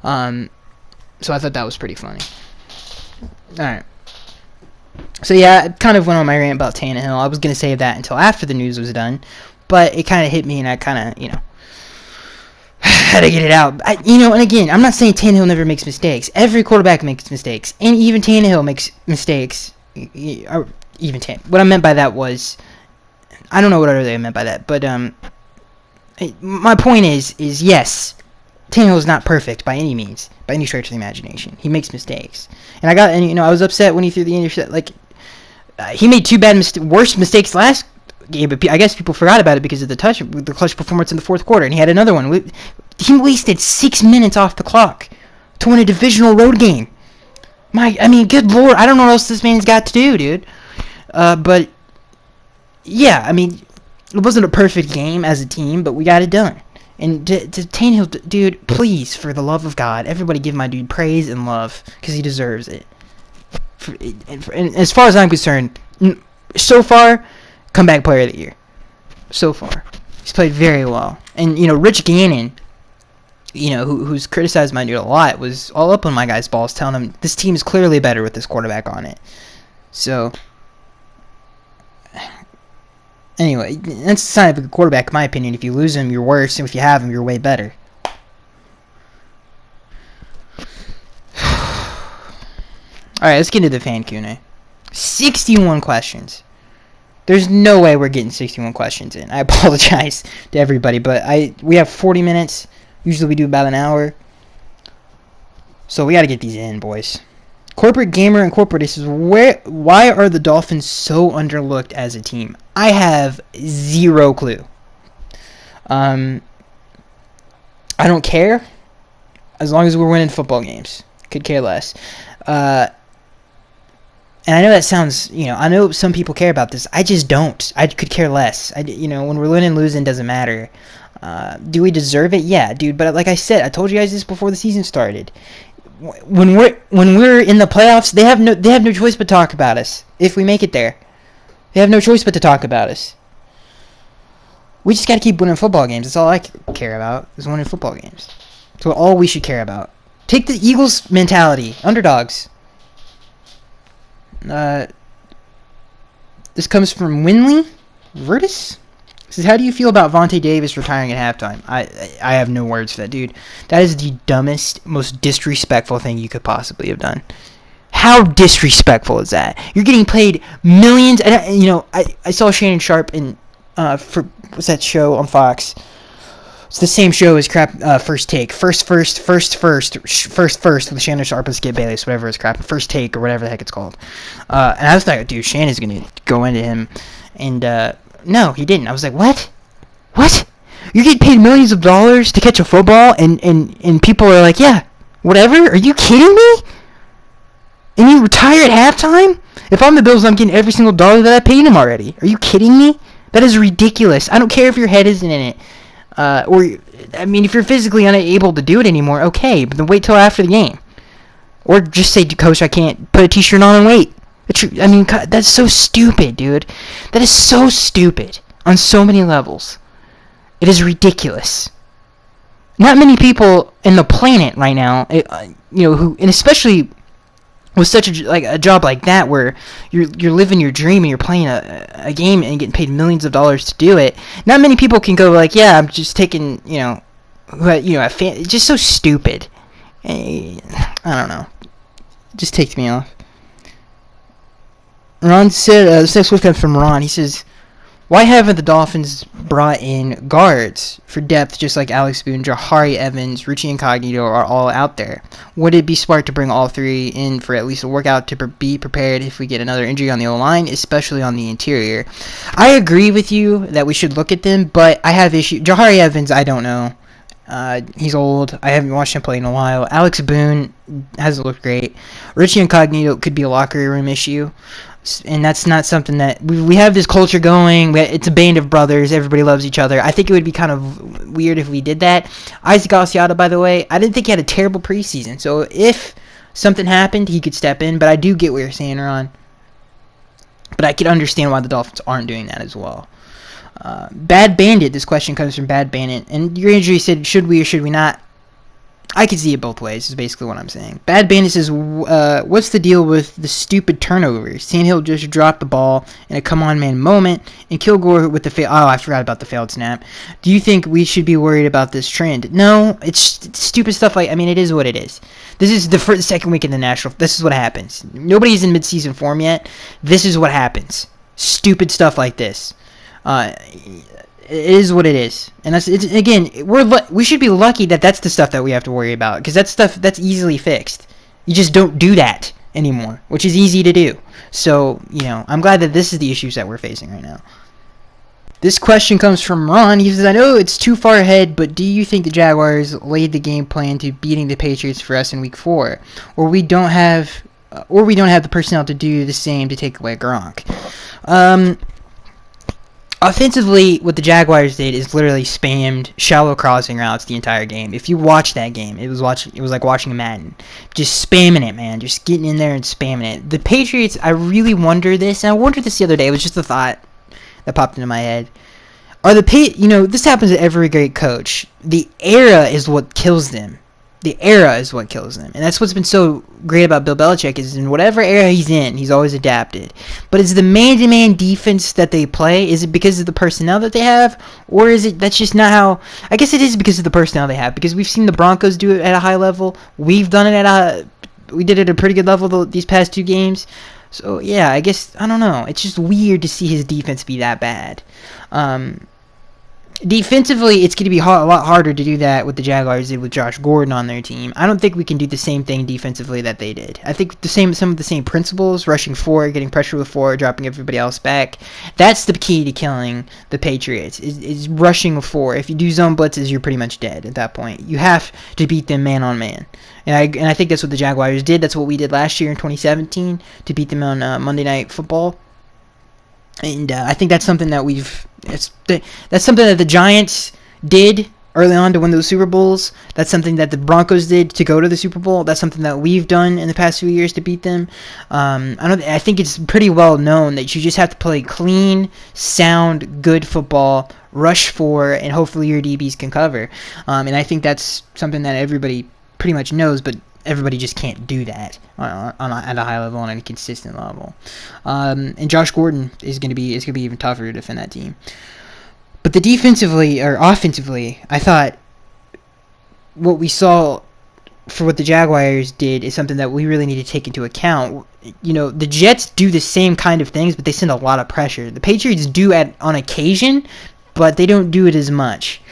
So I thought that was pretty funny. Alright. So yeah, I kind of went on my rant about Tannehill. I was going to save that until after the news was done, but it kind of hit me, and I kind of, gotta get it out. And again, I'm not saying Tannehill never makes mistakes. Every quarterback makes mistakes, and even Tannehill makes mistakes. Or even what I meant by that was, I don't know what I meant by that, but my point is yes, Tannehill is not perfect by any means, by any stretch of the imagination. He makes mistakes, and I was upset when he threw the intercept. Like, he made two worse mistakes last game, but I guess people forgot about it because of the clutch performance in the fourth quarter, and he had another one. He wasted 6 minutes off the clock to win a divisional road game. Good lord, I don't know what else this man's got to do, dude. But yeah, it wasn't a perfect game as a team, but we got it done. And to Tannehill, dude, please, for the love of God, everybody give my dude praise and love, because he deserves it. And as far as I'm concerned, so far, comeback player of the year. So far. He's played very well. And, Rich Gannon, who's criticized my dude a lot, was all up on my guy's balls, telling him this team is clearly better with this quarterback on it. So, anyway, that's a sign of a good quarterback, in my opinion. If you lose him, you're worse, and if you have him, you're way better. Alright, let's get into the fan Q&A. 61 questions. There's no way we're getting 61 questions in. I apologize to everybody, but we have 40 minutes. Usually we do about an hour. So we got to get these in, boys. Corporate Gamer Incorporated says, why are the Dolphins so underlooked as a team? I have zero clue. I don't care. As long as we're winning football games. Could care less. And I know that sounds, I know some people care about this. I just don't. I could care less. When we're winning, losing, doesn't matter. Do we deserve it? Yeah, dude. But like I said, I told you guys this before the season started. When we're in the playoffs, they have no choice but to talk about us. If we make it there, they have no choice but to talk about us. We just got to keep winning football games. That's all I care about, is winning football games. That's all we should care about. Take the Eagles mentality, underdogs. This comes from Winley Vertus. Says, how do you feel about Vontae Davis retiring at halftime? I have no words for that, dude. That is the dumbest, most disrespectful thing you could possibly have done. How disrespectful is that? You're getting paid millions. And I saw Shannon Sharp for what's that show on Fox? It's the same show as First Take. First with Shannon Sharp and Skip Bayless, whatever it's crap. First Take or whatever the heck it's called. And I was like, dude, Shannon's going to go into him. And no, he didn't. I was like, what? What? You get paid millions of dollars to catch a football and people are like, yeah, whatever? Are you kidding me? And you retire at halftime? If I'm the Bills, I'm getting every single dollar that I paid him already. Are you kidding me? That is ridiculous. I don't care if your head isn't in it. If you're physically unable to do it anymore, okay, but then wait till after the game. Or just say, Coach, I can't put a t-shirt on and wait. That's so stupid, dude. That is so stupid on so many levels. It is ridiculous. Not many people in the planet right now, and especially with such a job like that where you're living your dream and you're playing a game and getting paid millions of dollars to do it. Not many people can go like, yeah, I'm just taking, it's just so stupid. I don't know. It just takes me off. Ron said, this next one comes from Ron. He says, why haven't the Dolphins brought in guards for depth just like Alex Boone, Jahari Evans, Richie Incognito are all out there? Would it be smart to bring all three in for at least a workout to be prepared if we get another injury on the O-line, especially on the interior? I agree with you that we should look at them, but I have issues. Jahari Evans, I don't know. He's old. I haven't watched him play in a while. Alex Boone hasn't looked great. Richie Incognito could be a locker room issue. And that's not something that we have this culture going. It's a band of brothers. Everybody loves each other. I think it would be kind of weird if we did that. Isaac Asiata, by the way, I didn't think he had a terrible preseason. So if something happened, he could step in. But I do get what you're saying, Ron. But I can understand why the Dolphins aren't doing that as well. Bad Bandit. This question comes from Bad Bandit. And your injury said, should we or should we not I could see it both ways, is basically what I'm saying. Bad Bandit says, what's the deal with the stupid turnovers? Tannehill just dropped the ball in a come-on-man moment, and Kilgore with the I forgot about the failed snap. Do you think we should be worried about this trend? No, it's stupid stuff like, it is what it is. This is the second week in the National. This is what happens. Nobody's in midseason form yet. This is what happens. Stupid stuff like this. It is what it is, and we should be lucky that that's the stuff that we have to worry about, because that's stuff that's easily fixed. You just don't do that anymore, which is easy to do. So, I'm glad that this is the issues that we're facing right now. This question comes from Ron. He says, I know it's too far ahead, but do you think the Jaguars laid the game plan to beating the Patriots for us in Week 4, or we don't have the personnel to do the same to take away Gronk? Offensively, what the Jaguars did is literally spammed shallow crossing routes the entire game. If you watch that game, it was like watching a Madden. Just spamming it, man. Just getting in there and spamming it. The Patriots, I really wonder this, and I wondered this the other day. It was just a thought that popped into my head. This happens to every great coach. The era is what kills them. The era is what kills them. And that's what's been so great about Bill Belichick, is in whatever era he's in, he's always adapted. But is the man-to-man defense that they play, is it because of the personnel that they have? Or is it that's just not how... I guess it is because of the personnel they have. Because we've seen the Broncos do it at a high level. We've done it we did it at a pretty good level these past 2 games. So, yeah, I don't know. It's just weird to see his defense be that bad. Defensively, it's going to be a lot harder to do that with the Jaguars did with Josh Gordon on their team. I don't think we can do the same thing defensively that they did. I think some of the same principles, rushing 4, getting pressure with 4, dropping everybody else back. That's the key to killing the Patriots, is rushing with 4. If you do zone blitzes, you're pretty much dead at that point. You have to beat them man on man. And I think that's what the Jaguars did. That's what we did last year in 2017 to beat them on Monday Night Football. And I think that's something that that's something that the Giants did early on to win those Super Bowls. That's something that the Broncos did to go to the Super Bowl. That's something that we've done in the past few years to beat them. I think it's pretty well known that you just have to play clean, sound, good football, rush 4, and hopefully your DBs can cover. And I think that's something that everybody pretty much knows, but everybody just can't do that at a high level, on a consistent level. And Josh Gordon is going to be even tougher to defend that team. But offensively, I thought what we saw for what the Jaguars did is something that we really need to take into account. The Jets do the same kind of things, but they send a lot of pressure. The Patriots do on occasion, but they don't do it as much.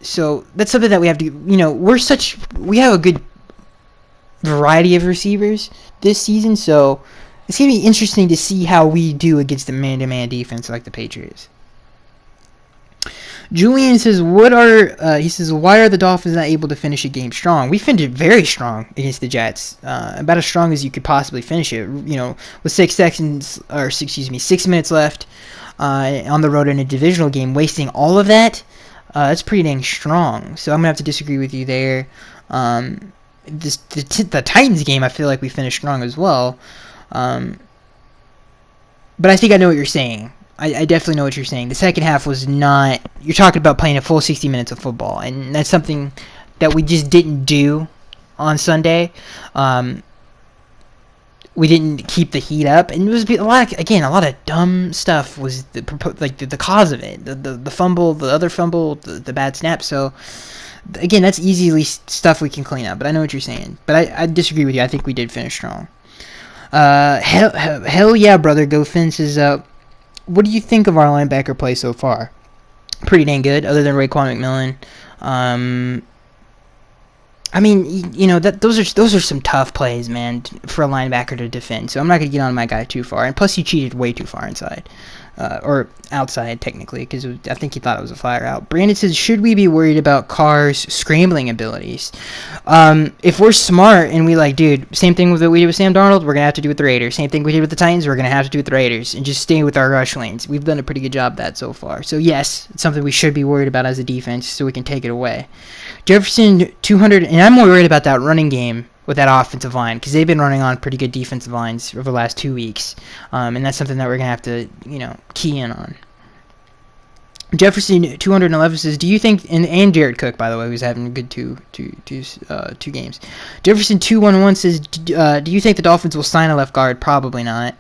So that's something that we have to, we have a good variety of receivers this season, so it's going to be interesting to see how we do against the man-to-man defense like the Patriots. Julian says, why are the Dolphins not able to finish a game strong? We finished very strong against the Jets, about as strong as you could possibly finish it, with 6 minutes left on the road in a divisional game, wasting all of that. That's pretty dang strong. So I'm gonna have to disagree with you there. The Titans game, I feel like we finished strong as well. But I think I know what you're saying. I definitely know what you're saying. The second half was not. You're talking about playing a full 60 minutes of football, and that's something that we just didn't do on Sunday. We didn't keep the heat up, and it was a lot of dumb stuff was the cause of it. The fumble, the other fumble, the bad snap. So again, that's easily stuff we can clean up. But I know what you're saying. But I disagree with you. I think we did finish strong. Hell yeah, brother. Go Fences up. What do you think of our linebacker play so far? Pretty dang good, other than Raekwon McMillan. Those are some tough plays, man, for a linebacker to defend. So I'm not going to get on my guy too far. And plus, he cheated way too far inside. Or outside, technically, because I think he thought it was a flyer out. Brandon says, should we be worried about Carr's scrambling abilities? If we're smart and dude, same thing with what we did with Sam Darnold, we're going to have to do with the Raiders. Same thing we did with the Titans, we're going to have to do with the Raiders. And just stay with our rush lanes. We've done a pretty good job of that so far. So, yes, it's something we should be worried about as a defense so we can take it away. Jefferson, 200, and I'm more worried about that running game with that offensive line, because they've been running on pretty good defensive lines over the last 2 weeks, and that's something that we're going to have to, key in on. Jefferson 211 says, "Do you think?" And Jared Cook, by the way, who's having a good two games. Jefferson 211 says, "Do you think the Dolphins will sign a left guard? Probably not."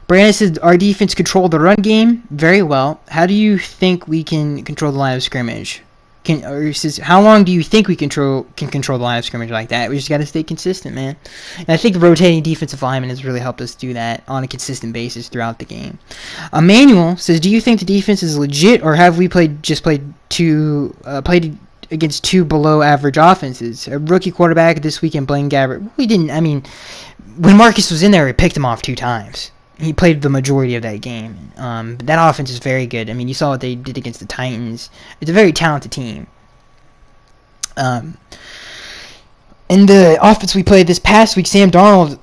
Brandon says, "Our defense controlled the run game very well. How do you think we can control the line of scrimmage?" He says, "How long do you think we can control the line of scrimmage like that? We just got to stay consistent, man." And I think the rotating defensive lineman has really helped us do that on a consistent basis throughout the game. Emmanuel says, "Do you think the defense is legit, or have we played against two below average offenses? A rookie quarterback this weekend, Blaine Gabbert. We didn't. I mean, when Marcus was in there, we picked him off 2 times." He played the majority of that game. That offense is very good. I mean, you saw what they did against the Titans. It's a very talented team. And the offense we played this past week, Sam Darnold,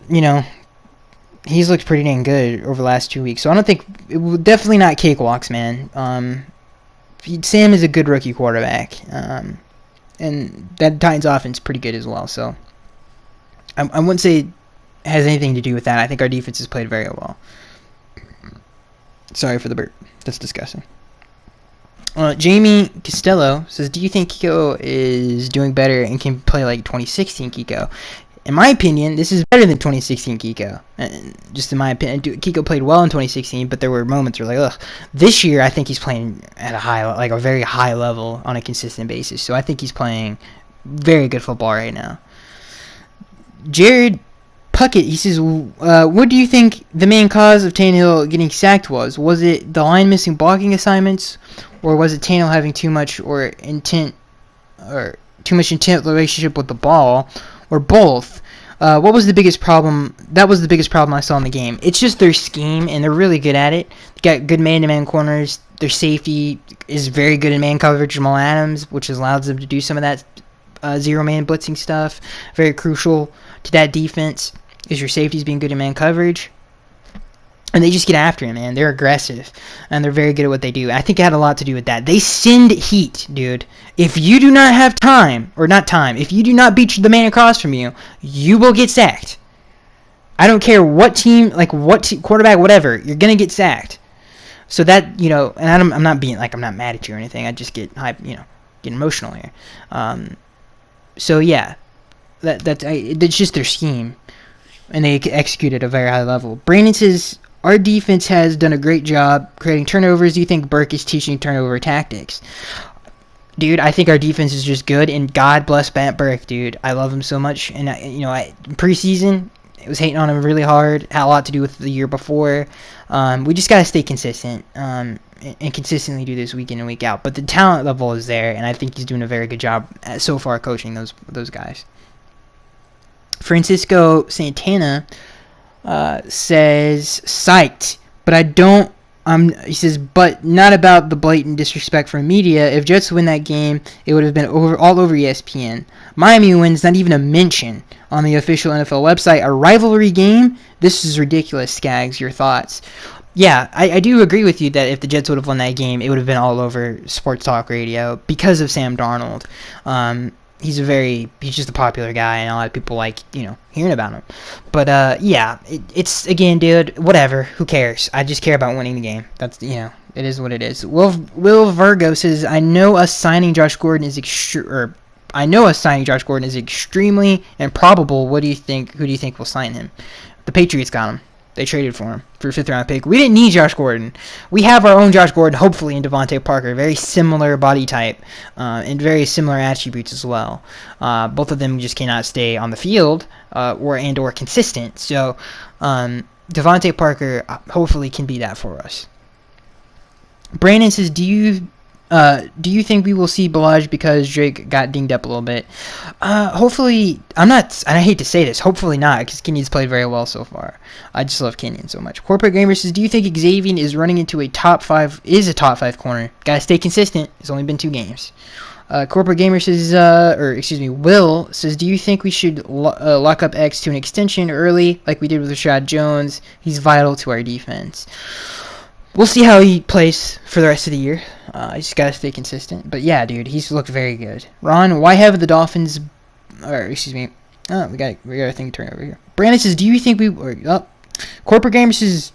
he's looked pretty dang good over the last 2 weeks. So I don't think it will definitely not cakewalks, man. Sam is a good rookie quarterback, and that Titans offense is pretty good as well. So I wouldn't say has anything to do with that. I think our defense has played very well. Sorry for the burp. That's disgusting. Jamie Costello says, "Do you think Kiko is doing better and can play like 2016 Kiko?" In my opinion, this is better than 2016 Kiko. Just in my opinion, Kiko played well in 2016, but there were moments where ugh. This year, I think he's playing at a very high level on a consistent basis. So I think he's playing very good football right now. Jared Puckett, he says, "What do you think the main cause of Tannehill getting sacked was? Was it the line missing blocking assignments, or was it Tannehill having too much intent relationship with the ball, or both? What was the biggest problem? That was the biggest problem I saw in the game. It's just their scheme, and they're really good at it. They got good man-to-man corners. Their safety is very good in man coverage, Jamal Adams, which allows them to do some of that zero-man blitzing stuff. Very crucial to that defense is your safeties being good in man coverage. And they just get after him, man. They're aggressive, and they're very good at what they do. I think it had a lot to do with that. They send heat, dude. If you do not have time, if you do not beat the man across from you, you will get sacked. I don't care what team, quarterback, whatever. You're gonna get sacked. So that, and I'm not mad at you or anything. I just get hype, get emotional here. So yeah, that's just their scheme, and they execute at a very high level. Brandon says, "Our defense has done a great job creating turnovers. Do you think Burke is teaching turnover tactics?" Dude, I think our defense is just good, and God bless Matt Burke, dude. I love him so much, and preseason, it was hating on him really hard. Had a lot to do with the year before. We just gotta stay consistent, and consistently do this week in and week out. But the talent level is there, and I think he's doing a very good job so far coaching those guys. Francisco Santana says, "Psyched, but I don't." He says, "But not about the blatant disrespect from media. If Jets win that game, it would have been all over ESPN. Miami wins, not even a mention on the official NFL website. A rivalry game? This is ridiculous, Skaggs. Your thoughts?" Yeah, I do agree with you that if the Jets would have won that game, it would have been all over sports talk radio because of Sam Darnold. He's just a popular guy, and a lot of people like, hearing about him. But, yeah, it's, again, dude, whatever. Who cares? I just care about winning the game. That's, it is what it is. Will Virgo says, I know us signing Josh Gordon is extremely improbable. What do you think? Who do you think will sign him? The Patriots got him. They traded for him for a 5th-round pick. We didn't need Josh Gordon. We have our own Josh Gordon, hopefully, in Devontae Parker. Very similar body type and very similar attributes as well. Both of them just cannot stay on the field or consistent. So Devontae Parker hopefully can be that for us. Brandon says, do you think we will see Ballage because Drake got dinged up a little bit? Hopefully, and I hate to say this, hopefully not, because Kenyon's played very well so far. I just love Kenyon so much. Corporate Gamer says, do you think Xavier is running into a top 5 corner? Gotta stay consistent. It's only been 2 games. Corporate Gamer says, Will says, do you think we should lock up X to an extension early, like we did with Rashad Jones? He's vital to our defense. We'll see how he plays for the rest of the year. He's just got to stay consistent. But yeah, dude, he's looked very good. Ron, why have the Dolphins... we got a thing to turn over here. Brandon says, do you think we... Corporate Gamer says...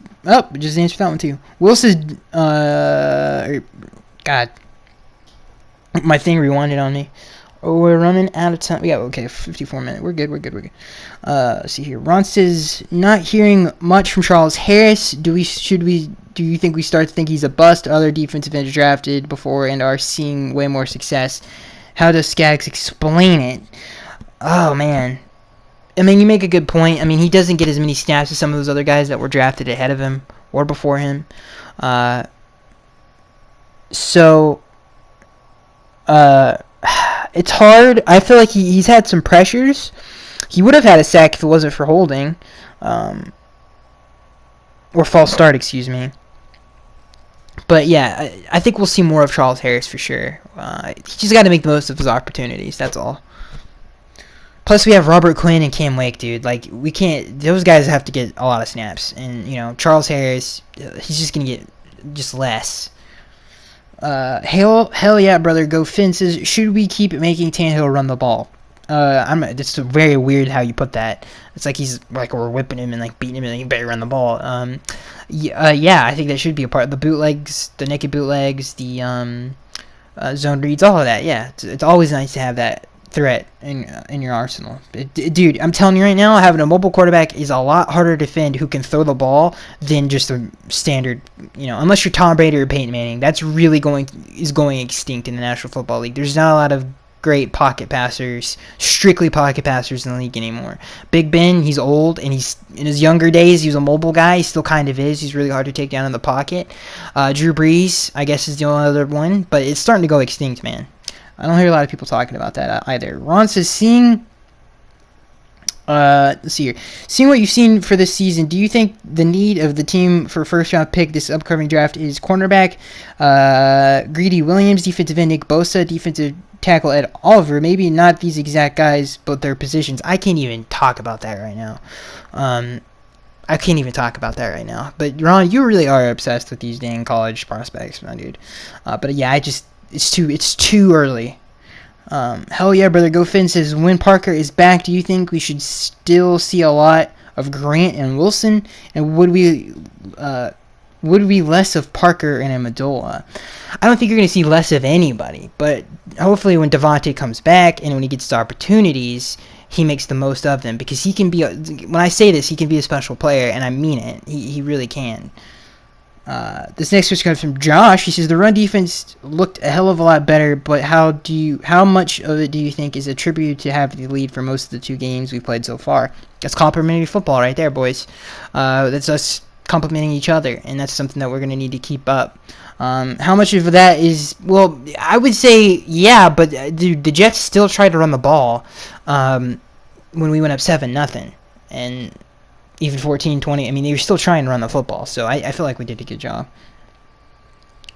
we just answered that one too. Will says... God, My thing rewinded on me. Oh, we're running out of time. Yeah, okay, 54 minutes. We're good. Let's see here. Ron says, not hearing much from Charles Harris. Do you think we start to think he's a bust? Other defensive ends drafted before and are seeing way more success. How does Skaggs explain it? Oh, man. I mean, you make a good point. I mean, he doesn't get as many snaps as some of those other guys that were drafted ahead of him or before him. So, it's hard. I feel like he's had some pressures. He would have had a sack if it wasn't for holding. Or false start, excuse me. But yeah, I think we'll see more of Charles Harris for sure. He just got to make the most of his opportunities. That's all. Plus, we have Robert Quinn and Cam Wake, dude. Like, we can't. Those guys have to get a lot of snaps, and Charles Harris, he's just gonna get just less. Hell yeah, brother. Go Fences. Should we keep making Tannehill run the ball? It's very weird how you put that. It's like he's like we're whipping him and like beating him and he better run the ball. Yeah, I think that should be a part. The bootlegs, the naked bootlegs, the zone reads, all of that. Yeah, it's always nice to have that threat in your arsenal. Dude, I'm telling you right now, having a mobile quarterback is a lot harder to defend who can throw the ball than just a standard, unless you're Tom Brady or Peyton Manning. That's really going extinct in the National Football League. There's not a lot of great pocket passers, strictly pocket passers in the league anymore. Big Ben, he's old, and he's in his younger days, he was a mobile guy. He still kind of is. He's really hard to take down in the pocket. Drew Brees, I guess, is the only other one, but it's starting to go extinct, man. I don't hear a lot of people talking about that either. Ron says, let's see here. Seeing what you've seen for this season, do you think the need of the team for first-round pick this upcoming draft is cornerback, Greedy Williams, defensive end Nick Bosa, defensive tackle Ed Oliver? Maybe not these exact guys, but their positions. I can't even talk about that right now. But Ron, you really are obsessed with these dang college prospects, my dude. But yeah, it's too early. Hell yeah, brother. Go Finn says, when Parker is back, do you think we should still see a lot of Grant and Wilson? And would we less of Parker and Amendola? I don't think you're going to see less of anybody, but hopefully when Devontae comes back and when he gets the opportunities, he makes the most of them, because he can be, when I say this, he can be a special player, and I mean it. He really can. This next question comes from Josh. He says the run defense looked a hell of a lot better, but how much of it do you think is attributed to having the lead for most of the 2 games we played so far? That's complimentary football right there, boys. That's us complimenting each other, and that's something that we're going to need to keep up. How much of that is, well, I would say yeah, but dude, the Jets still tried to run the ball when we went up 7-0, and even 14-20. I mean, they were still trying to run the football, so I feel like we did a good job.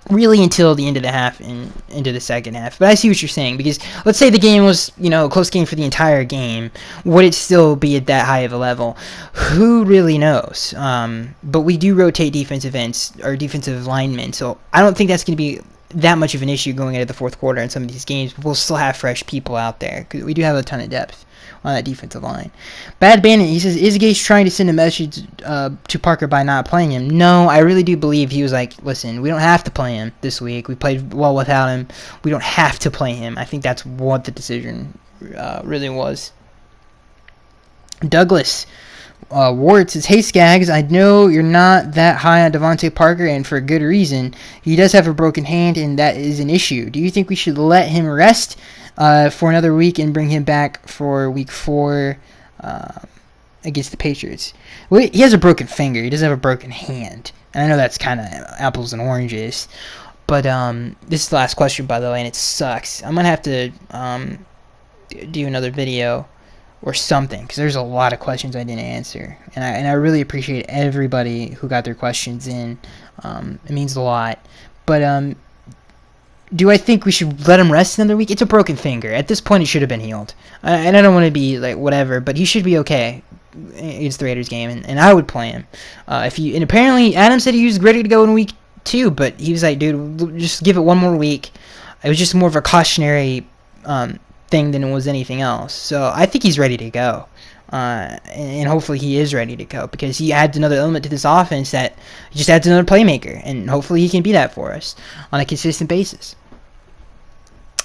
Really until the end of the half and into the second half. But I see what you're saying, because let's say the game was, a close game for the entire game. Would it still be at that high of a level? Who really knows? But we do rotate defensive ends, or defensive linemen, so I don't think that's going to be that much of an issue going into the fourth quarter in some of these games. But we'll still have fresh people out there, because we do have a ton of depth on that defensive line. Bad Bandit, he says, is Gase trying to send a message to Parker by not playing him? No, I really do believe he was like, listen, we don't have to play him this week. We played well without him. We don't have to play him. I think that's what the decision really was. Douglas Ward says, hey Skaggs, I know you're not that high on Devontae Parker, and for good reason. He does have a broken hand, and that is an issue. Do you think we should let him rest for another week and bring him back for week 4 against the Patriots? Well, he has a broken finger. He doesn't have a broken hand. And I know that's kind of apples and oranges. But this is the last question, by the way, and it sucks. I'm going to have to do another video or something, because there's a lot of questions I didn't answer. And I really appreciate everybody who got their questions in. It means a lot. But do I think we should let him rest another week? It's a broken finger. At this point, it should have been healed. And I don't want to be like whatever, but he should be okay against the Raiders game, and I would play him. And apparently, Adam said he was ready to go in week 2, but he was like, dude, just give it one more week. It was just more of a cautionary thing than it was anything else. So I think he's ready to go. And hopefully he is ready to go, because he adds another element to this offense that just adds another playmaker, and hopefully he can be that for us on a consistent basis.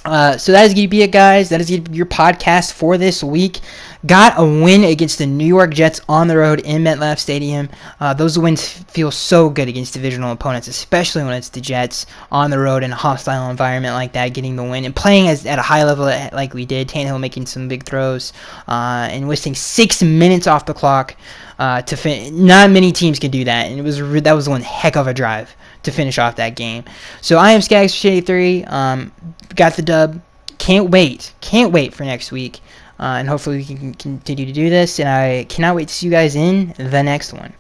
So that is going to be it, guys. That is going to be your podcast for this week. Got a win against the New York Jets on the road in MetLife Stadium. Those wins feel so good against divisional opponents, especially when it's the Jets on the road in a hostile environment like that, getting the win and playing at a high level like we did. Tannehill making some big throws and wasting 6 minutes off the clock to finish. Not many teams can do that, and that was one heck of a drive to finish off that game. So I am Skags3. Got the dub. Can't wait for next week. And hopefully we can continue to do this. And I cannot wait to see you guys in the next one.